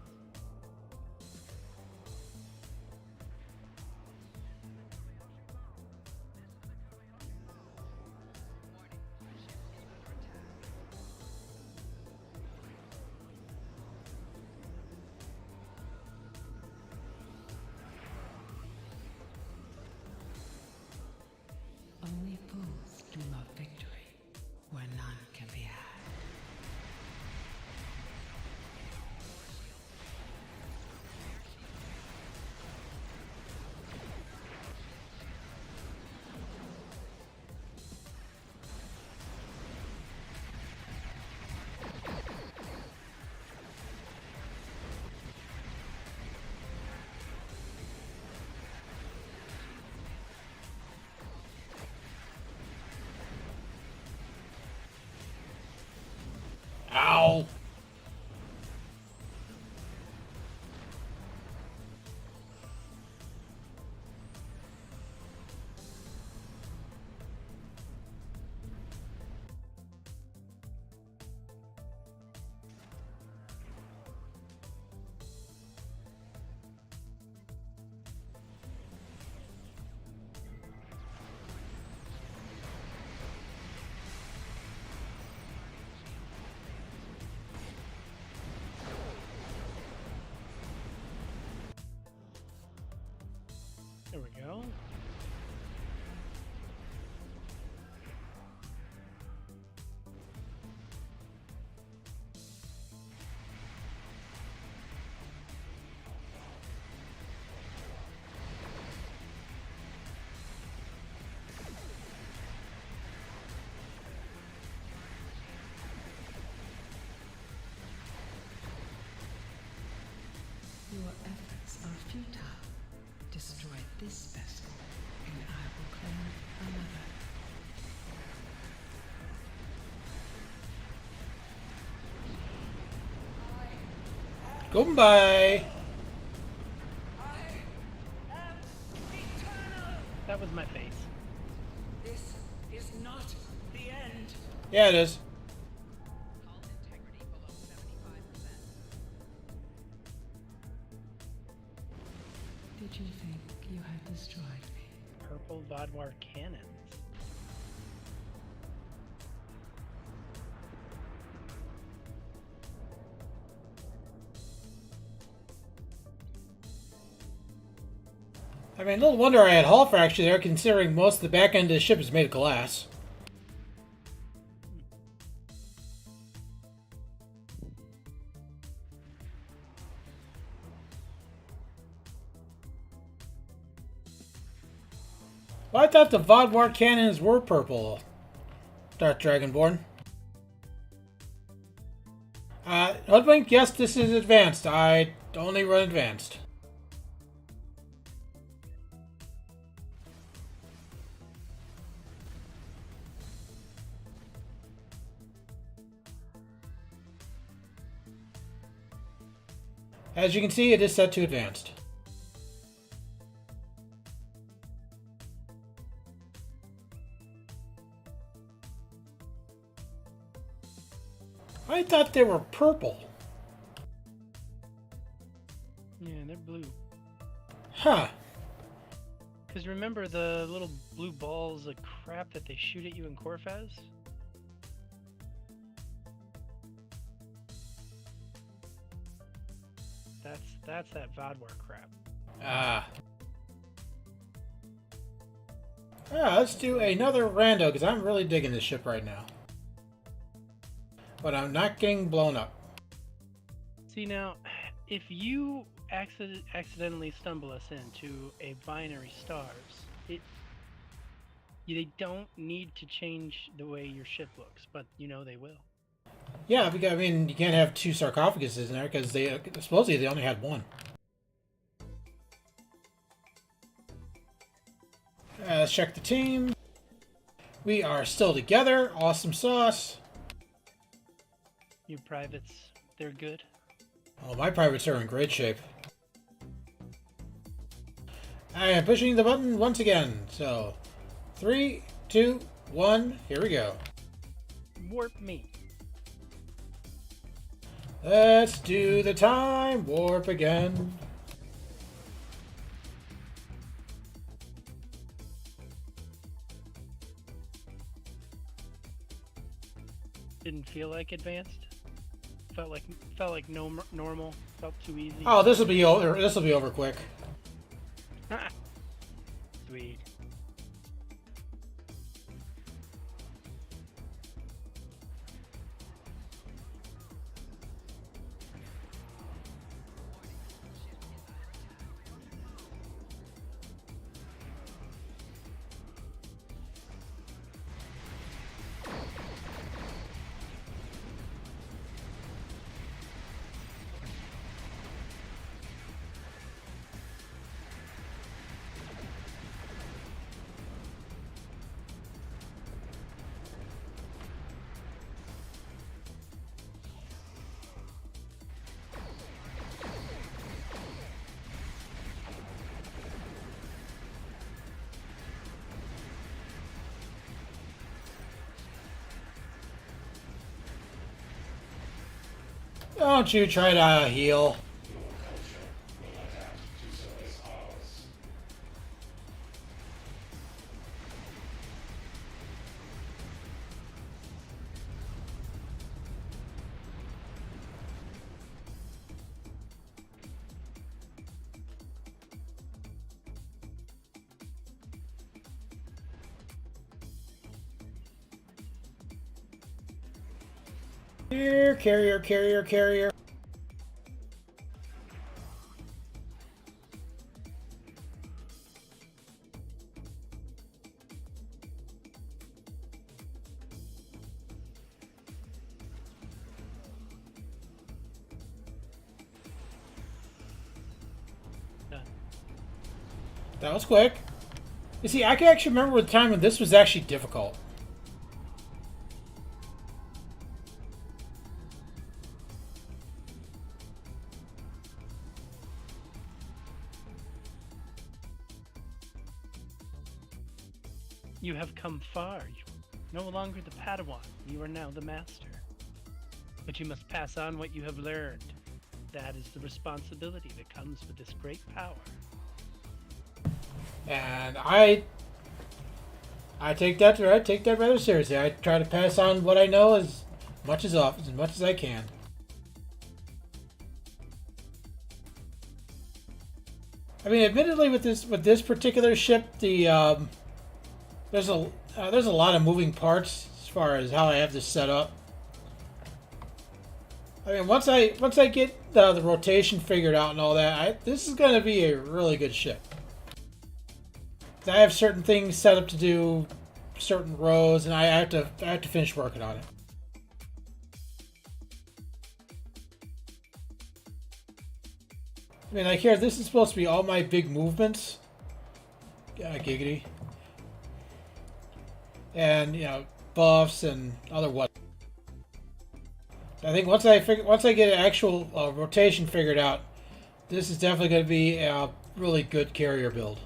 Only fools dream of victory where none can be had. Ow! There we go. Your efforts are futile. Destroy this vessel, and I will claim another. Goodbye! That was my face. This is not the end. Yeah, it is. Hull integrity below 75%. Did you think you had destroyed me? Purple Vodwar cannons. I mean, little wonder I had hull fracture there, considering most of the back end of the ship is made of glass. Well, I thought the Vodwar cannons were purple. Start Dragonborn. Hoodwink, yes, this is advanced. I only run advanced. As you can see, it is set to advanced. I thought they were purple. Yeah, they're blue. Huh. Because remember the little blue balls of crap that they shoot at you in Corfez? That's that Vadwar crap. Ah. Let's do another rando, because I'm really digging this ship right now. But I'm not getting blown up. See now, if you accidentally stumble us into a binary stars, they don't need to change the way your ship looks, but you know they will. Yeah, because, I mean, you can't have two sarcophaguses in there because they supposedly they only had one. Let's check the team. We are still together. Awesome sauce. Your privates, they're good. Oh, my privates are in great shape. I am pushing the button once again. So, 3, 2, 1, here we go. Warp me. Let's do the time warp again. Didn't feel like advanced. Felt like normal. Felt too easy. Oh, this will be over. This will be over quick. Sweet. Don't you try to heal. Here, carrier. Done. That was quick. You see, I can actually remember the time when this was actually difficult. You have come far. You're no longer the Padawan. You are now the Master. But you must pass on what you have learned. That is the responsibility that comes with this great power. And I take that rather seriously. I try to pass on what I know as much as I can. I mean, admittedly, with this particular ship, there's a lot of moving parts as far as how I have this set up. I mean, once I get the rotation figured out and all that, this is going to be a really good ship. I have certain things set up to do certain rows, and I have to finish working on it. I mean, like here, this is supposed to be all my big movements. Giggity. And, you know, buffs and other what. I think once I get an actual rotation figured out, this is definitely going to be a really good carrier build.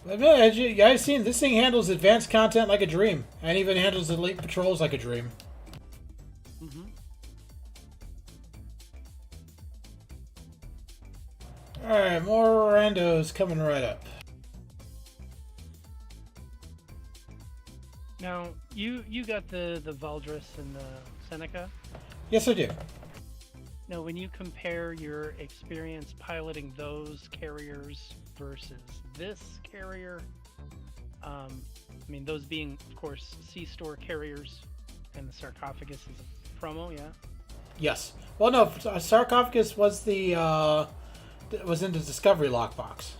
But no, as you guys seen, this thing handles advanced content like a dream, and even handles elite patrols like a dream. Mm-hmm. Alright, more randos coming right up. Now, you got the Valdris and the Seneca. Yes, I do. Now, when you compare your experience piloting those carriers versus this carrier, I mean, those being, of course, C-Store carriers, and the Sarcophagus is a promo, yeah? Yes. Well, no, Sarcophagus was the was in the Discovery lockbox.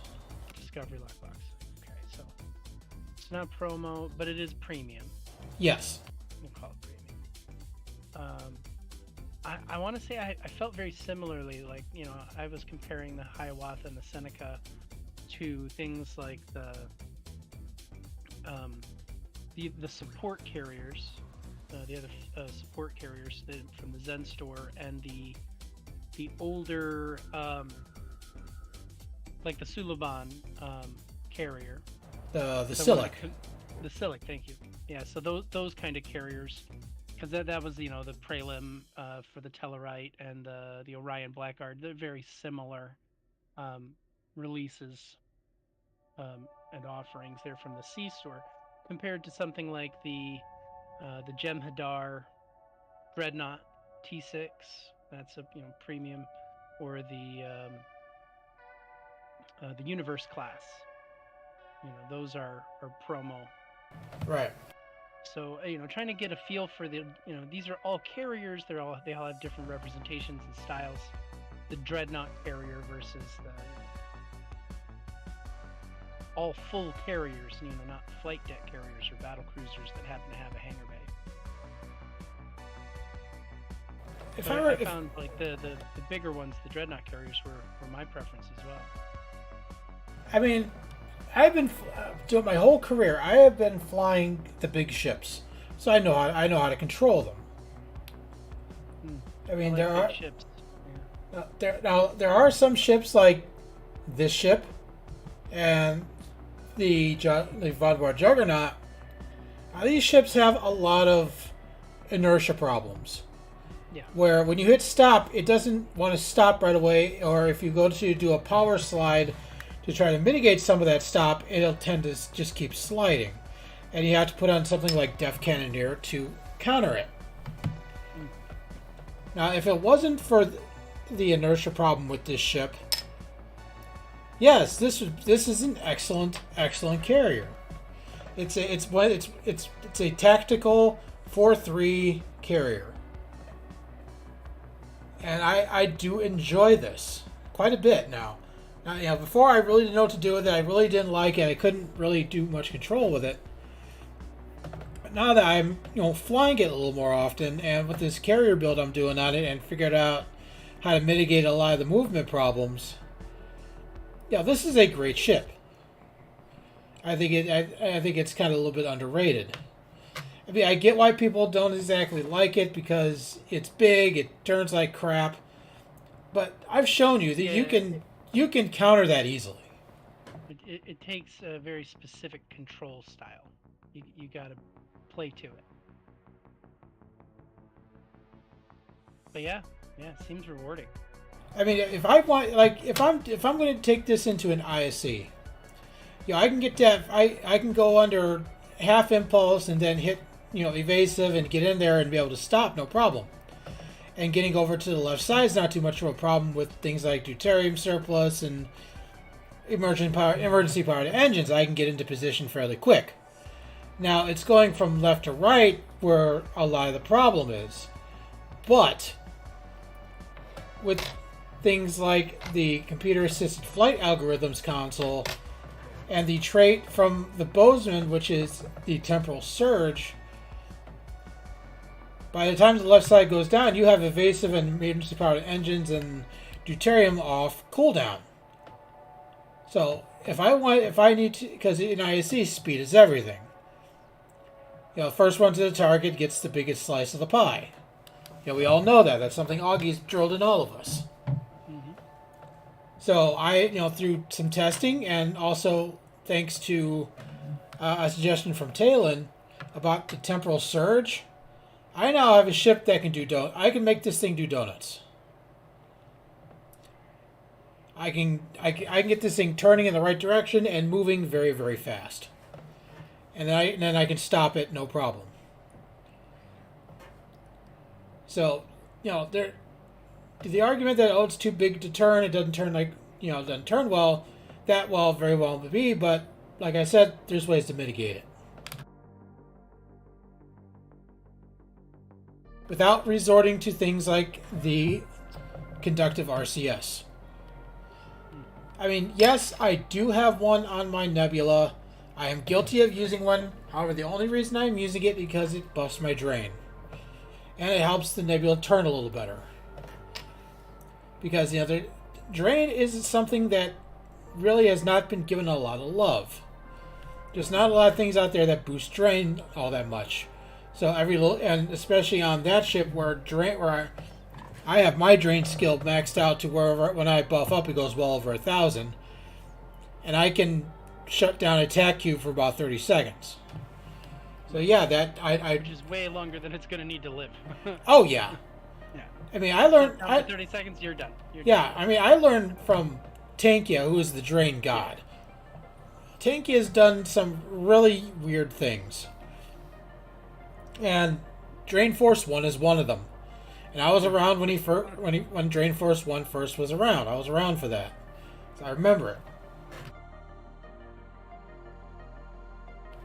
Discovery lockbox. Okay, so it's not promo, but it is premium. Yes. We'll call it premium. I want to say I felt very similarly, like, you know, I was comparing the Hiawatha and the Seneca to things like the support carriers, the other support carriers from the Zen store, and the older like the Sulaban carrier. The Silic. The Silic, thank you. Yeah, so those kind of carriers, because that was, you know, the Prelim for the Tellarite and the Orion Blackguard. They're very similar releases and offerings there from the C store, compared to something like the Jem'Hadar Dreadnought T6. That's a, you know, premium, or the Universe class. You know, those are promo. Right. So, you know, trying to get a feel for the, you know, these are all carriers. They all have different representations and styles. The Dreadnought carrier versus the all full carriers, you know, not flight deck carriers or battle cruisers that happen to have a hangar bay. I found like the bigger ones, the Dreadnought carriers, were my preference as well. I mean, I've been doing my whole career. I have been flying the big ships, so I know how to control them. I mean, there are ships. Yeah. There are some ships like this ship and the Vodvar Juggernaut. These ships have a lot of inertia problems. Yeah. Where when you hit stop, it doesn't want to stop right away, or if you go to do a power slide to try to mitigate some of that stop, it'll tend to just keep sliding. And you have to put on something like Def Cannoneer to counter it. Now, if it wasn't for the inertia problem with this ship, yes, this is an excellent carrier. It's a tactical 4-3 carrier. And I do enjoy this quite a bit now. Now, you know, before I really didn't know what to do with it. I really didn't like it. I couldn't really do much control with it. But now that I'm, you know, flying it a little more often, and with this carrier build I'm doing on it, and figured out how to mitigate a lot of the movement problems, yeah, this is a great ship. I think it's kind of a little bit underrated. I mean, I get why people don't exactly like it because it's big, it turns like crap, but I've shown you that you can counter that easily. It takes a very specific control style. You got to play to it. But yeah, it seems rewarding. I mean, if I want, like, if I'm going to take this into an ISC, you know, I can get that. I can go under half impulse and then hit, you know, evasive and get in there and be able to stop, no problem. And getting over to the left side is not too much of a problem with things like deuterium surplus and emergency power to engines. I can get into position fairly quick. Now, it's going from left to right where a lot of the problem is. But with things like the computer-assisted flight algorithms console And the trait from the Bozeman, which is the temporal surge, by the time the left side goes down, you have evasive and emergency powered engines and deuterium off cooldown. So if I need to, because in ISC speed is everything. You know, first one to the target gets the biggest slice of the pie. You know, we all know that. That's something Augie's drilled in all of us. So through some testing and also thanks to a suggestion from Talon about the temporal surge, I now have a ship that can do I can make this thing do donuts. I can get this thing turning in the right direction and moving very, very fast. And then I can stop it, no problem. So, the argument that it's too big to turn, it doesn't turn doesn't turn well, very well would be, but like I said, there's ways to mitigate it. Without resorting to things like the conductive RCS. I mean, yes, I do have one on my Nebula. I am guilty of using one. However, the only reason I'm using it because it buffs my drain. And it helps the Nebula turn a little better. Because, the drain is something that really has not been given a lot of love. There's not a lot of things out there that boost drain all that much. So and especially on that ship where I have my drain skill maxed out to where when I buff up it goes well over 1,000, and I can shut down a attack cube for about 30 seconds. So yeah, which is way longer than it's gonna need to live. Oh yeah. Yeah. I mean, I learned. 30 seconds, you're done. I mean, I learned from Tankia, who is the drain god. Tankia has done some really weird things. And Drain Force 1 is one of them. And I was around when Drain Force 1 first was around. I was around for that. So I remember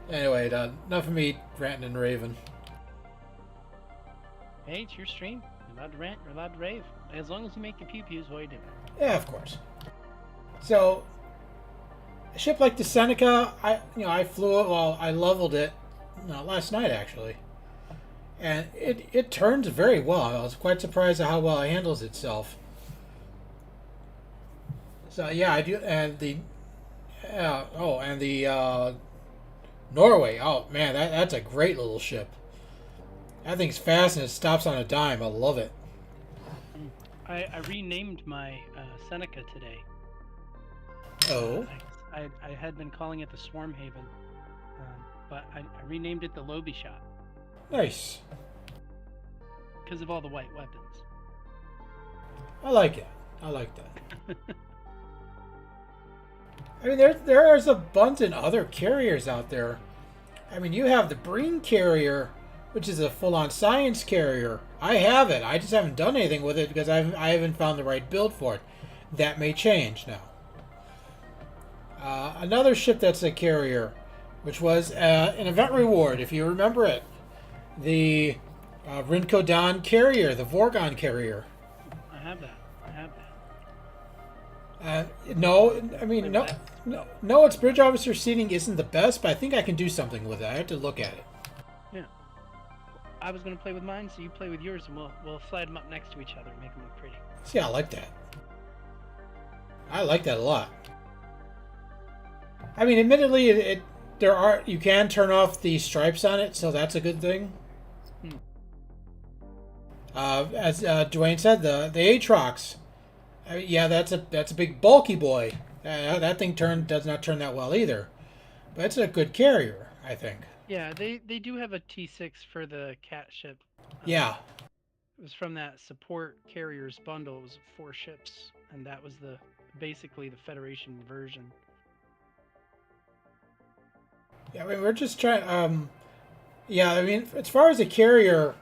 it. Anyway, enough of me ranting and raving. Hey, it's your stream. You're allowed to rant, you're allowed to rave. As long as you make your pew-pews while you do it. Yeah, of course. So, a ship like the Seneca, I flew it, I leveled it last night actually. And it turns very well. I was quite surprised at how well it handles itself. So yeah, I do. And the Norway. Oh man, that's a great little ship. That thing's fast and it stops on a dime. I love it. I renamed my Seneca today. Oh. I had been calling it the Swarm Haven, but I renamed it the Lobie Shot. Nice. Because of all the white weapons. I like it. I like that. I mean, there's a bunch of other carriers out there. I mean, you have the Breen carrier, which is a full-on science carrier. I have it. I just haven't done anything with it because I haven't found the right build for it. That may change now. Another ship that's a carrier, which was an event reward, if you remember it. The Rinkodan carrier, the Vorgon carrier. I have that. No, its bridge officer seating isn't the best, but I think I can do something with it. I have to look at it. Yeah. I was going to play with mine, so you play with yours, and we'll slide them up next to each other and make them look pretty. See, I like that. I like that a lot. I mean, admittedly, you can turn off the stripes on it, so that's a good thing. As Dwayne said, the Aatrox. Yeah, that's a big bulky boy. That thing does not turn that well either, but it's a good carrier, I think. Yeah, they do have a T6 for the cat ship. Yeah. It was from that support carriers bundle. It was 4 ships, and that was basically the Federation version. Yeah, I mean, we're just trying. Yeah, I mean, as far as a carrier,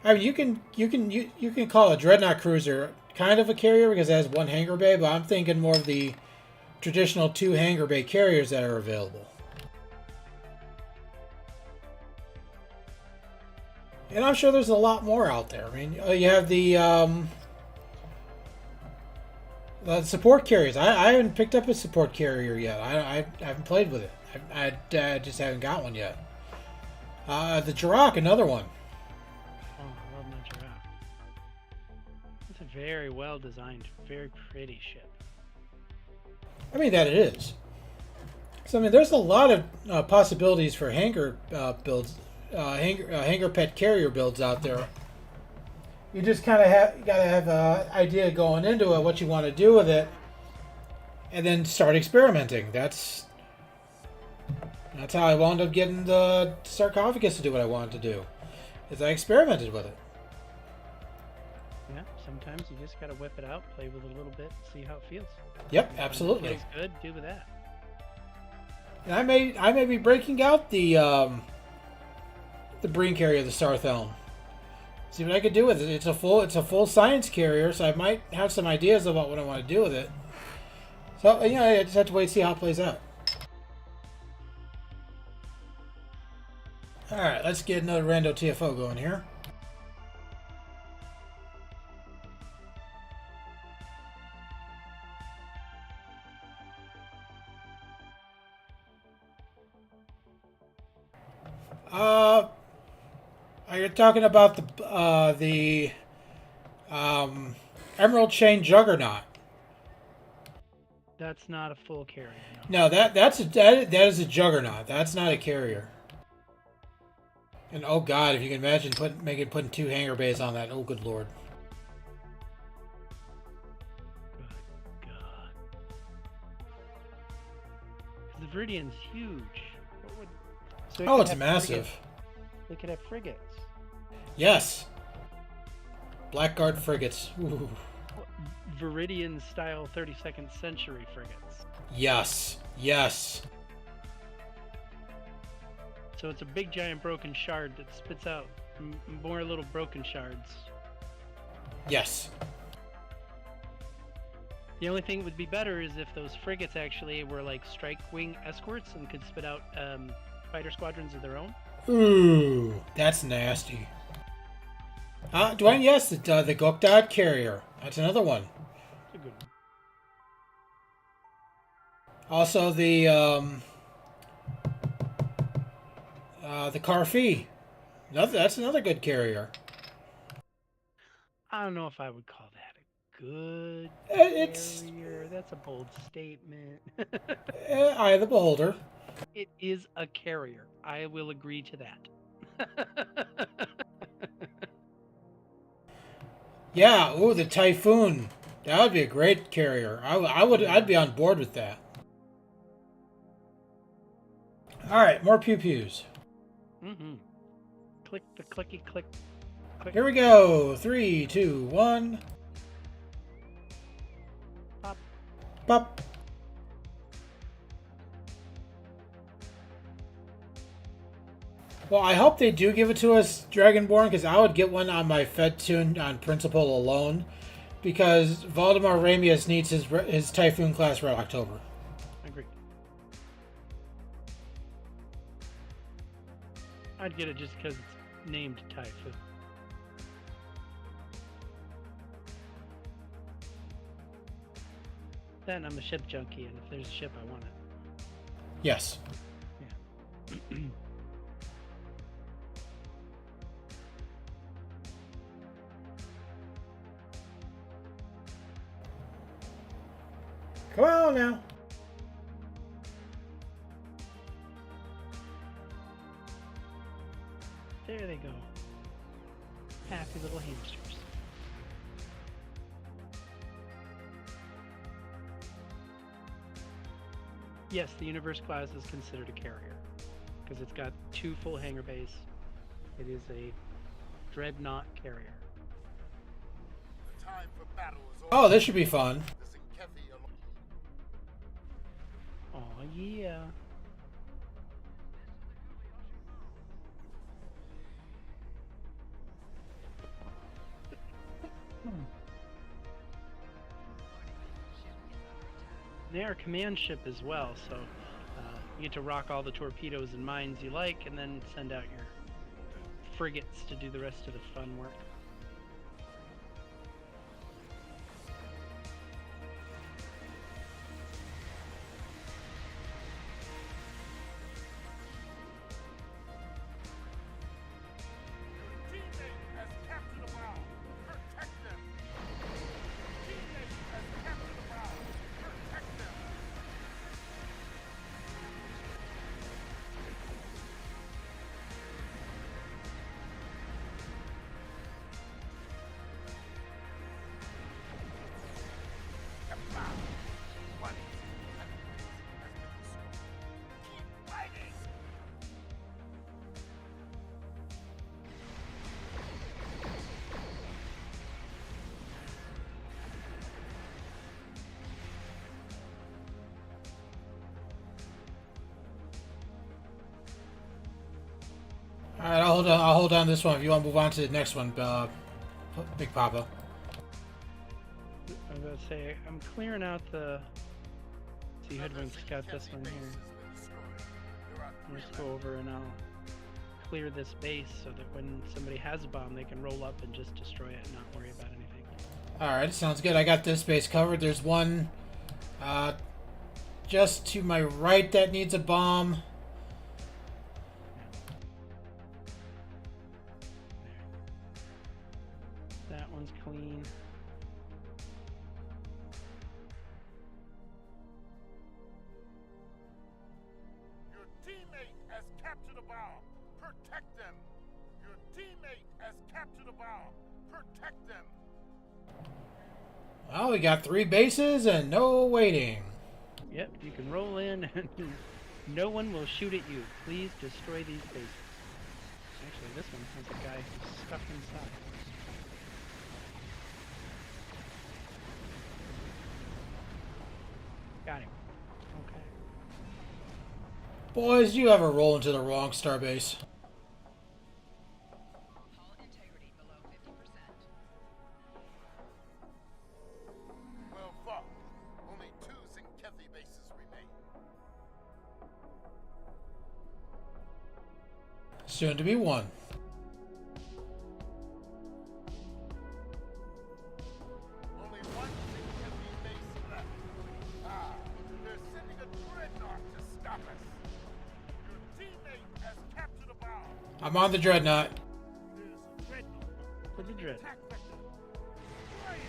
I mean, you can call a Dreadnought cruiser kind of a carrier because it has 1 hangar bay, but I'm thinking more of the traditional 2 hangar bay carriers that are available. And I'm sure there's a lot more out there. I mean, you have the Support carriers. I haven't picked up a support carrier yet. I haven't played with it. I just haven't got one yet. The Jirok, another one. Oh, I love that giraffe. It's a very well designed, very pretty ship. I mean, that it is. So, I mean, there's a lot of possibilities for hangar builds, hangar pet carrier builds out there. You just kind of gotta have an idea going into it, what you want to do with it, and then start experimenting. That's how I wound up getting the sarcophagus to do what I wanted to do, is I experimented with it. Yeah, sometimes you just gotta whip it out, play with it a little bit, see how it feels. Yep, When it absolutely. feels good, do with that. And I may be breaking out the Breen carrier, the Starthelm. See what I could do with it. It's a full science carrier, so I might have some ideas about what I want to do with it. So you know, I just have to wait and see how it plays out. All right, let's get another rando TFO going here. Are you talking about the Emerald Chain Juggernaut? That's not a full carrier. No, that is a Juggernaut. That's not a carrier. And oh god, if you can imagine putting 2 hangar bays on that. Oh good lord. Good God. The Viridian's huge. What would... So it Oh, could it's have massive. frigates. They could have frigates. Yes. Blackguard frigates. Ooh. Viridian style 32nd century frigates. Yes. Yes. So it's a big giant broken shard that spits out more little broken shards. Yes. The only thing that would be better is if those frigates actually were like strike wing escorts and could spit out fighter squadrons of their own. Ooh, that's nasty. Dwayne, yes, the Gokdad carrier. That's another one. That's a good one. Also the Karfi. That's another good carrier. I don't know if I would call that a good It's carrier. That's a bold statement. Eye of the beholder. It is a carrier. I will agree to that. Yeah. Ooh, the Typhoon. That would be a great carrier. I'd be on board with that. All right, more pew pews. Mm-hmm. Click the clicky click. Click. Here we go. 3, 2, 1. Pop. Pop. Well, I hope they do give it to us, Dragonborn, because I would get one on my Fed tune on principle alone, because Valdemar Ramius needs his Typhoon class Red October. Agreed. I'd get it just because it's named Typhoon. Then I'm a ship junkie, and if there's a ship, I want it. Yes. Yeah. Come on now. There they go. Happy little hamsters. Yes, the Universe class is considered a carrier because it's got 2 full hangar bays. It is a dreadnought carrier. The time for battle is over. Oh, this should be fun. The Zinkethi alone. Oh yeah. They are a command ship as well, so you get to rock all the torpedoes and mines you like, and then send out your frigates to do the rest of the fun work. All right, I'll hold on. I'll hold on this one. If you want to move on to the next one, Big Papa. I was about to say, I'm clearing out the... See, Hoodwink's got this one here. Let's go over and I'll clear this base so that when somebody has a bomb, they can roll up and just destroy it and not worry about anything. All right, sounds good. I got this base covered. There's one just to my right that needs a bomb. That one's clean. Your teammate has captured a bomb. Protect them. Your teammate has captured a bomb. Protect them. Well, we got 3 bases and no waiting. Yep, you can roll in and no one will shoot at you. Please destroy these bases. Actually, this one has a guy who's stuck inside. Got him. Okay. Boys, you ever roll into the wrong starbase? Hull integrity below 50%. Well, fuck. Only 2 Zinkethi bases remain. Soon to be 1. Only 1 Zinkethi base left. Ah, they're sending a dreadnought to stop us. Your teammate has captured a bomb. I'm on the dreadnought. There's a dreadnought. For the dread. Attack vector. Destroy it.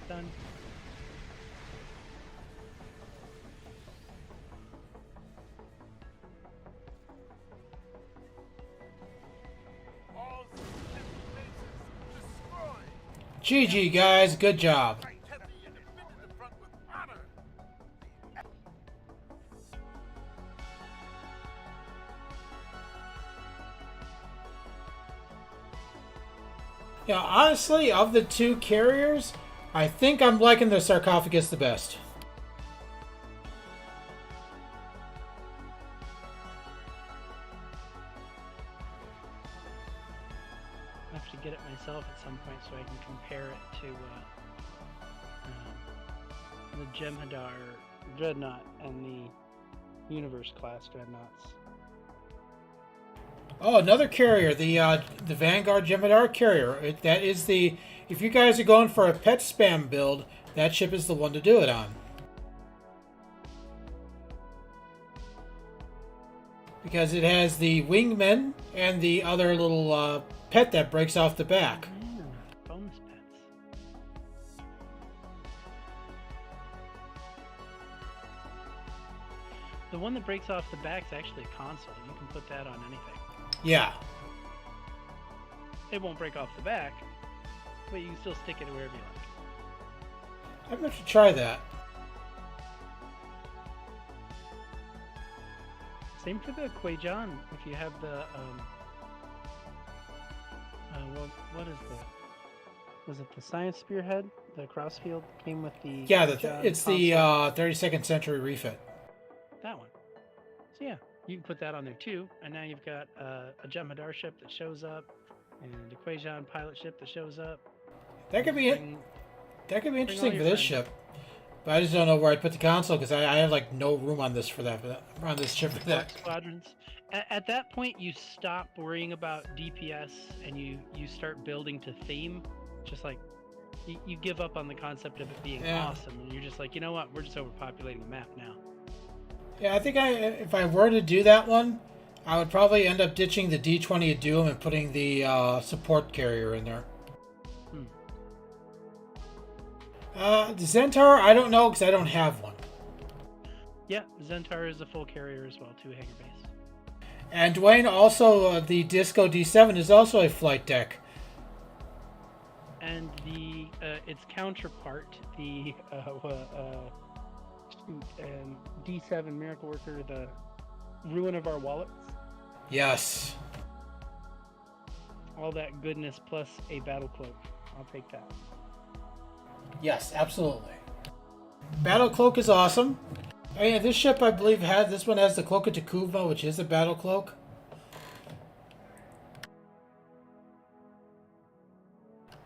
Done. All Zinkethi bases destroyed. GG, guys. Good job. Zinkethi and defended the front with honor. Yeah, honestly, of the 2 carriers, I think I'm liking the sarcophagus the best. I have to get it myself at some point so I can compare it to the Jem'Hadar Dreadnought and the Universe class Dreadnoughts. Oh, another carrier, the Vanguard Jem'Hadar carrier. That is the... If you guys are going for a pet spam build, that ship is the one to do it on. Because it has the wingmen and the other little pet that breaks off the back. Bonus pets. The one that breaks off the back is actually a console. You can put that on anything. Yeah. It won't break off the back, but you can still stick it wherever you like. I'm going to try that. Same for the Quajan. If you have the what is the? Was it the Science Spearhead? The Crossfield came with the Yeah, Quajan it's the console? 32nd century refit. That one. So yeah, you can put that on there too, and now you've got a Jem'Hadar ship that shows up, and a Quajan pilot ship that shows up. That could be it. Bring- That could be all interesting your for this friends. ship. But I just don't know where I'd put the console because I have like no room on this on this ship for that. Squadrons. At that point, you stop worrying about DPS and you start building to theme. Just like you give up on the concept of it being Yeah. awesome, and you're just like, you know what? We're just overpopulating the map now. Yeah, I think if I were to do that one, I would probably end up ditching the D20 of Doom and putting the support carrier in there. The Centaur, I don't know because I don't have one. Yeah, Zentar is a full carrier as well, 2 hangar base. And Dwayne, also the Disco D7 is also a flight deck. And the its counterpart, the D7 Miracle Worker, the Ruin of Our Wallets. Yes. All that goodness plus a battle cloak. I'll take that. Yes, absolutely. Battle cloak is awesome. Oh yeah, this ship I believe this one has the cloak of Takuvma, which is a battle cloak.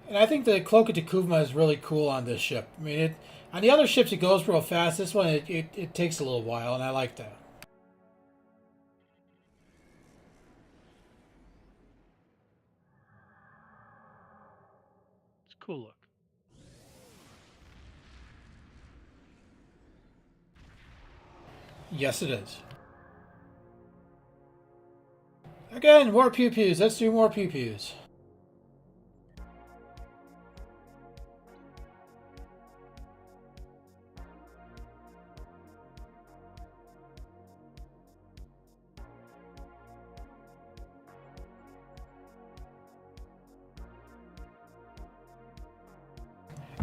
And I think the cloak of Takuvma is really cool on this ship. I mean, on the other ships it goes real fast. This one it takes a little while, and I like that. It's a cool look. Yes, it is. Again, more pew-pews. Let's do more pew-pews.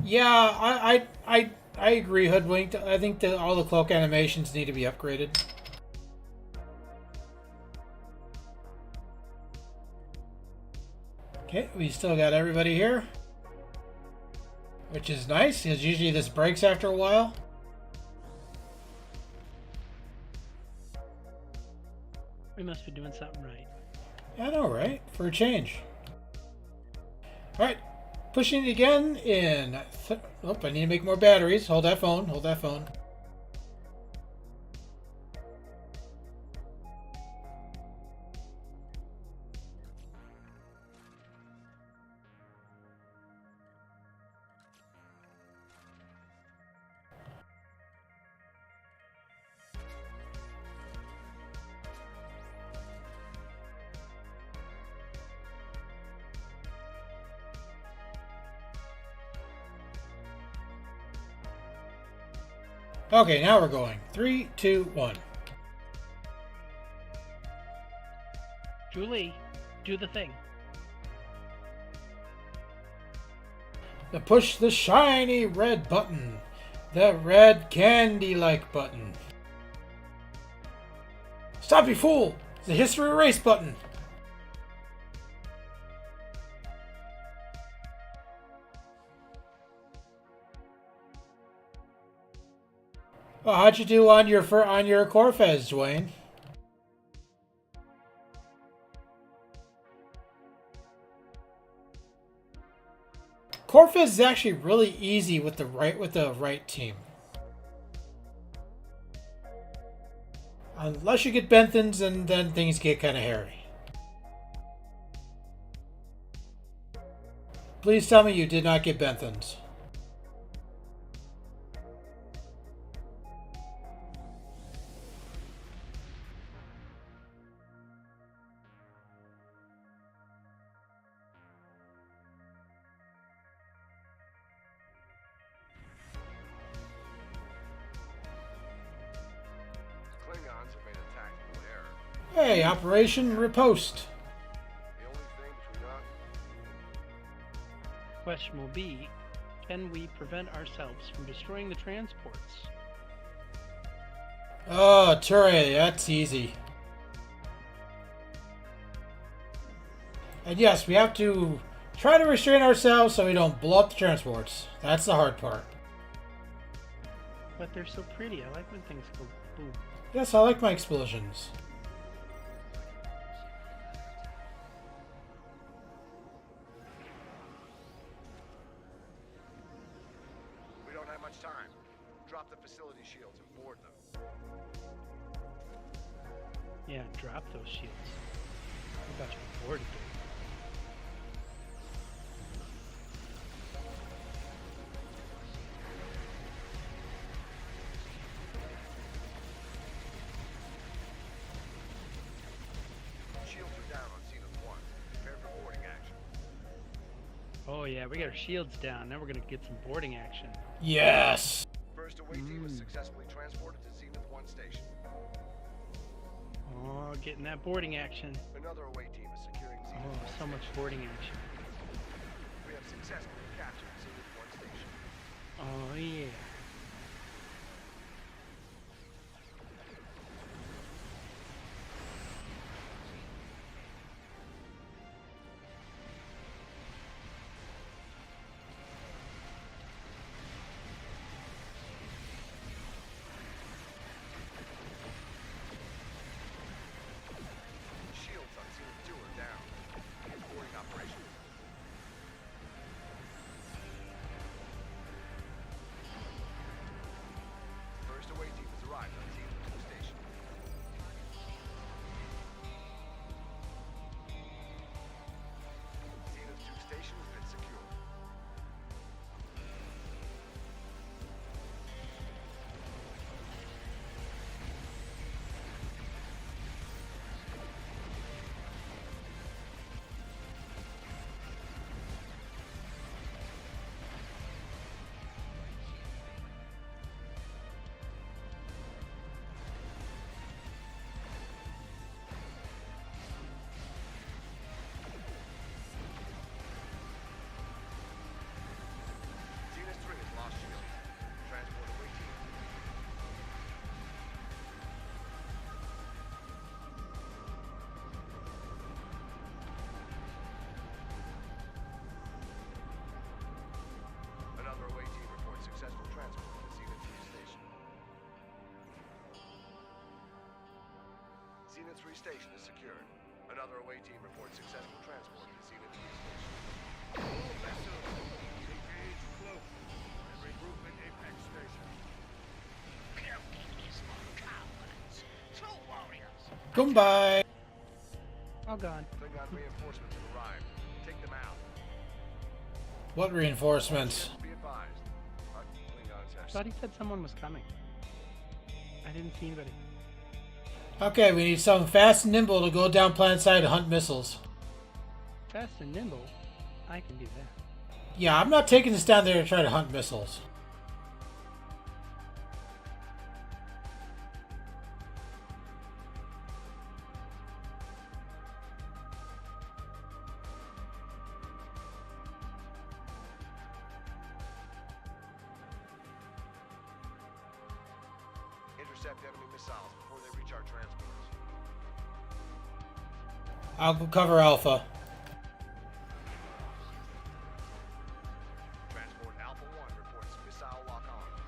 Yeah, I agree, Hoodwinked. I think that all the cloak animations need to be upgraded. Okay, we still got everybody here, which is nice, because usually this breaks after a while. We must be doing something right. I know, right? For a change. Alright, pushing it again in... Oh, I need to make more batteries. Hold that phone, hold that phone. Okay, now we're going. 3, 2, 1. Julie, do the thing. Push the shiny red button. The red candy-like button. Stop, you fool! It's the history erase button. Well, how'd you do on your Corfez, Dwayne? Corfez is actually really easy with the right team. Unless you get Benthans, and then things get kind of hairy. Please tell me you did not get Benthans. Klingons have made a tactical error. Hey, Operation Riposte. The only thing between us. Question will be, can we prevent ourselves from destroying the transports? Oh, Ture, that's easy. And yes, we have to try to restrain ourselves so we don't blow up the transports. That's the hard part. But they're so pretty. I like when things go boom. Yes, I like my explosions. We don't have much time. Drop the facility shields and board them. Yeah, drop those shields. I got you bored, dude. Shields are down on Zenith 1. Prepare for boarding action. Oh yeah, we got our shields down. Now we're gonna get some boarding action. Yes! First away team was successfully transported to Zenith 1 station. Oh, getting that boarding action. Another away team is securing Zenith 1 Oh, so much station. boarding action. We have successfully captured Zenith 1 station. Oh yeah. Zenith 3 station is secured. Another away team reports successful transport to Zenith 3 station. All vessels, engage close and regroup at Apex Station. Kill these small cowards. True warriors. Goodbye. All gone. Klingon reinforcements have arrived. Take them out. What reinforcements? Be advised. Our Klingons have Thought he said someone was coming. I didn't see anybody. Okay, we need someone fast and nimble to go down planet side to hunt missiles. Fast and nimble. I can do that. Yeah, I'm not taking this down there to try to hunt missiles. intercept enemy missiles before they reach our transports. I'll go cover Alpha. Transport Alpha 1 reports missile lock on.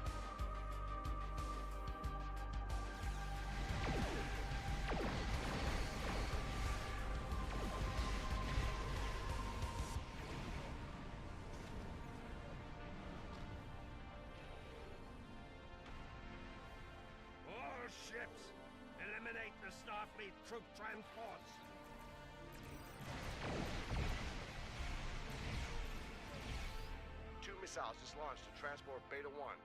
All ships, eliminate the Starfleet troop transports. Two missiles just launched to transport Beta 1.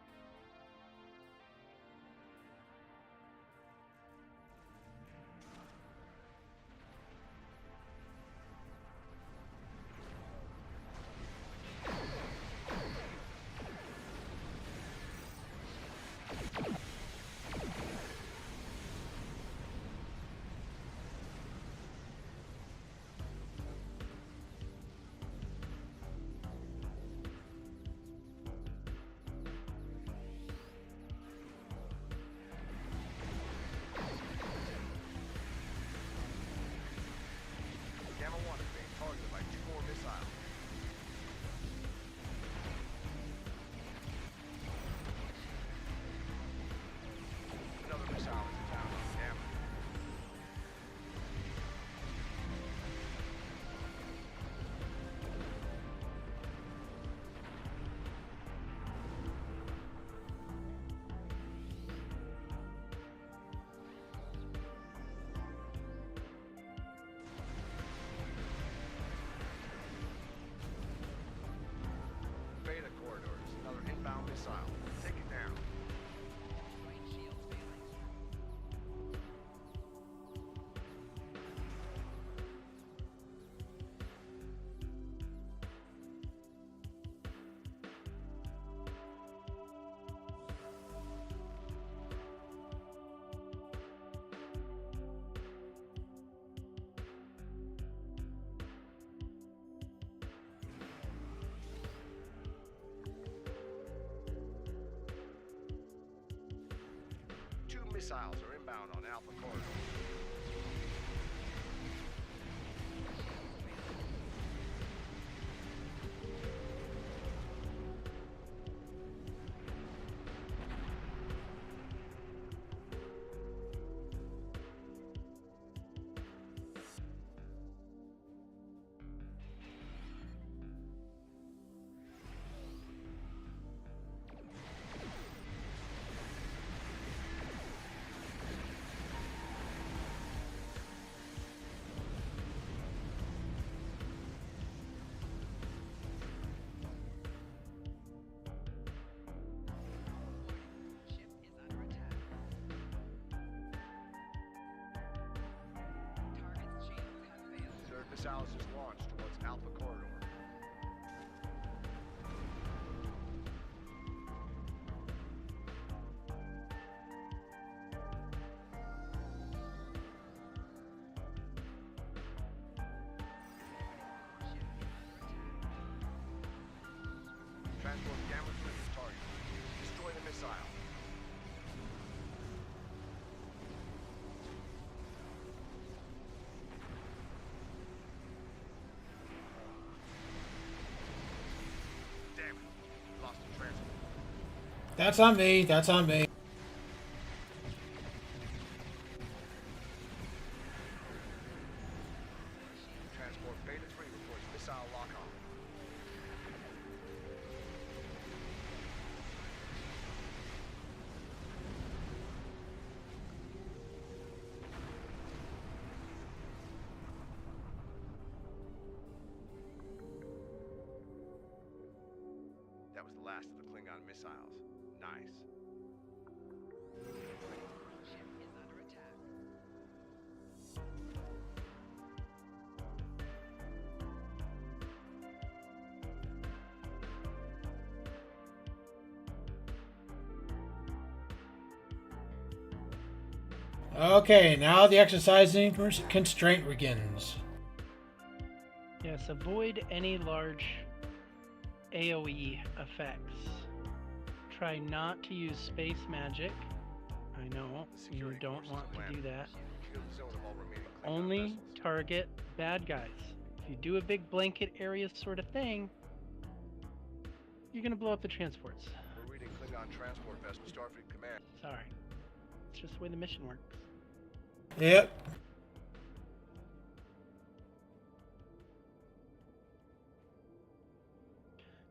Gamma 1 is being targeted by two more missiles. Another missile is down on Gamma. Beta corridors, another inbound missile. Take it down. Right shields failing. Two missiles are inbound on Alpha corridor. Ship is under attack. Target's shields have failed. Third missile is just launched towards Alpha corridor. Ship is under attack. Transport Gamma 3 is targeted. Destroy the missile. Damn it. Lost the transport. That's on me. That's on me. that was the last of the Klingon missiles. Nice. Ship is under attack. Okay, now the exercising constraint begins. Yes, avoid any large AoE effects. Try not to use space magic. I know, you Security don't forces want have to do landed. that. Shield the zone of all remaining Klingon Only vessels. target bad guys. If you do a big blanket area sort of thing, you're gonna blow up the transports. We're reading Klingon transport vessel Starfleet Command. Sorry. It's just the way the mission works. Yep.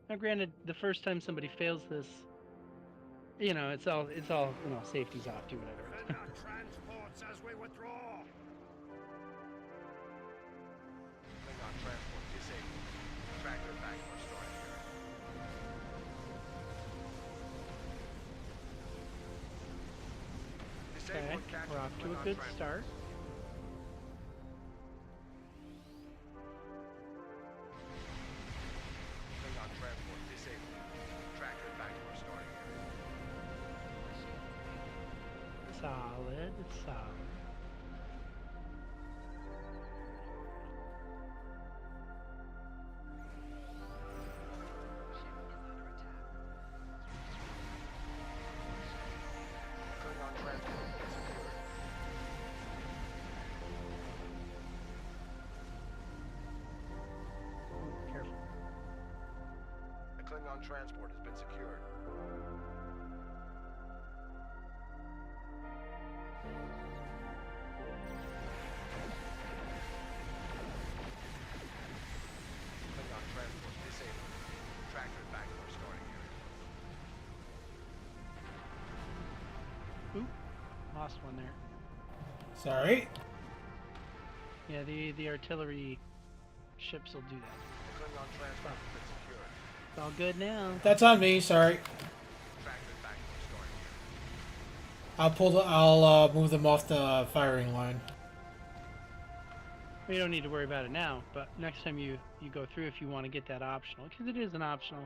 Now granted, the first time somebody fails this, it's all safety's off, do whatever. Klingon transports as we withdraw. Klingon transport disabled. Tractor back to our starting area. Okay, Disable and capture we're the off to a Klingon good transport. start. Klingon transport disabled. Tractor back to our starting area. Solid, solid. Ship is under attack. Klingon transport secured. Careful. The Klingon transport has been secured. Klingon transport disabled. Tractor back to our starting area. Oop, lost one there. Sorry. Yeah, the artillery ships will do that. The Klingon transport has been secured. It's all good now. That's on me. Sorry. Tractor back to our starting area. I'll move them off the firing line. We don't need to worry about it now, but next time you go through, if you want to get that optional, because it is an optional,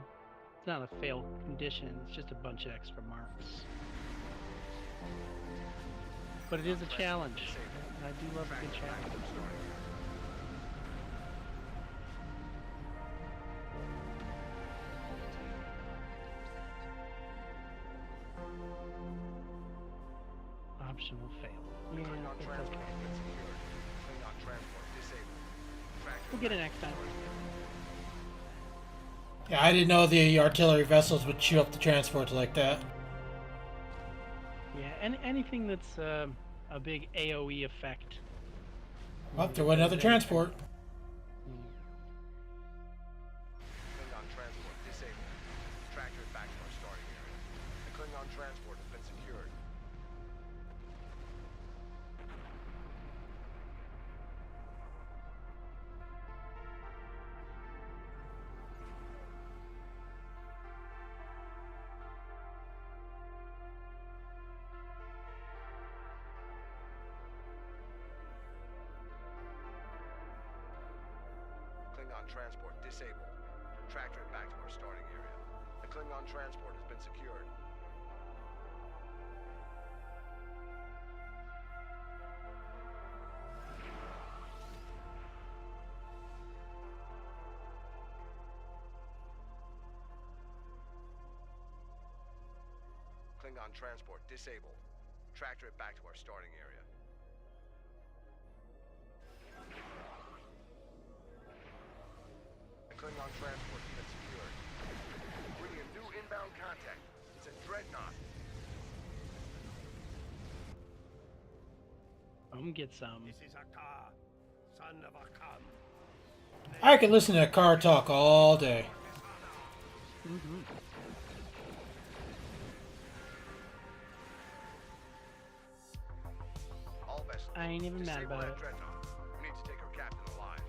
it's not a failed condition, it's just a bunch of extra marks. But it is a challenge. I do love a good Tractor back to challenge. our starting area. Optional fail. Yeah, Klingon it's transport okay. has been secured. Klingon transport disabled. Tractor We'll get it back next to our time. starting area. Yeah, I didn't know the artillery vessels would chew up the transports like that. Yeah, anything that's a big AoE effect. Up there went another transport. Klingon transport disabled. Tractor back to our starting area. The Klingon transport has been secured. Klingon transport disabled. Tractor it back to our starting area. The Klingon transport has been secured. Klingon transport disabled. Tractor it back to our starting area. The Klingon transport has been secured. Bringing new inbound contact. It's a dreadnought. Come get some. This is a car, son of a cum. I could listen to a car talk all day. Mhm. All vessels. I ain't even mad disable about that it. dreadnought. We need to take our captain alive.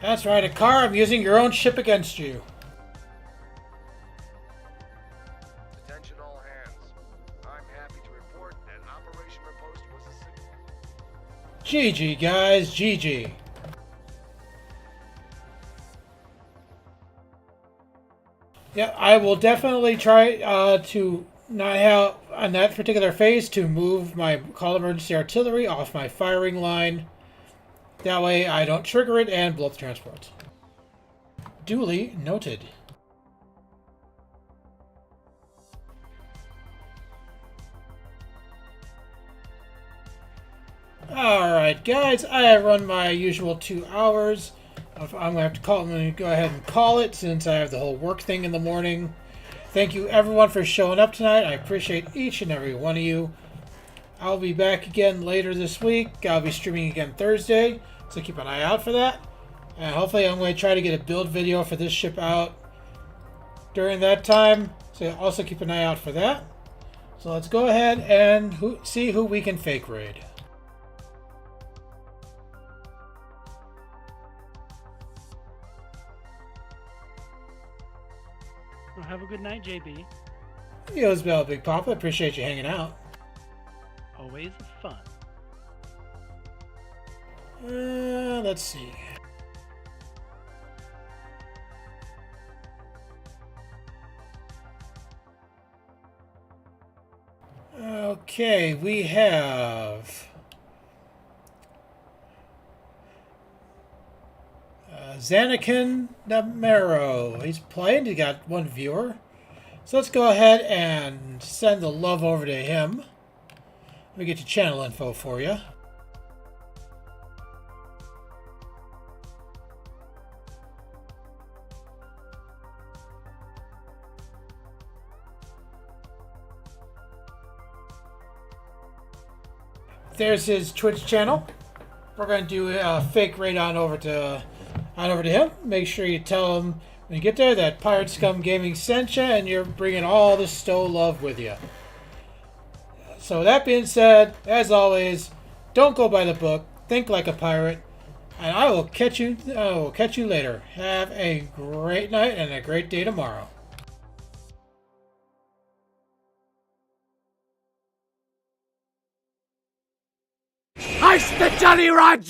That's right, a car. I'm using your own ship against you. Attention all hands. I'm happy to report that Operation Riposte was a success. GG, guys. GG. Yeah, I will definitely try to not have, on that particular phase, to move my call emergency artillery off my firing line. That way I don't trigger it and blow up the transports. Duly noted. Alright guys, I have run my usual 2 hours. I'm going to have to call. I'm going to go ahead and call it since I have the whole work thing in the morning. Thank you everyone for showing up tonight. I appreciate each and every one of you. I'll be back again later this week. I'll be streaming again Thursday, so keep an eye out for that. And hopefully I'm going to try to get a build video for this ship out during that time. So also keep an eye out for that. So let's go ahead and see who we can fake raid. Well, have a good night, JB. Yo, it's Bell, Big Papa. Appreciate you hanging out. Always fun. Let's see. Okay, we have Zanakin Namero. He's playing. He got 1 viewer. So let's go ahead and send the love over to him. Let me get your channel info for you. There's his Twitch channel. We're going to do a fake raid on over to him. Make sure you tell him when you get there that Pirate Scum Gaming sent you and you're bringing all the Stow love with you. So that being said, as always, don't go by the book. Think like a pirate. And I will catch you later. Have a great night and a great day tomorrow. Heist the Jolly Roger!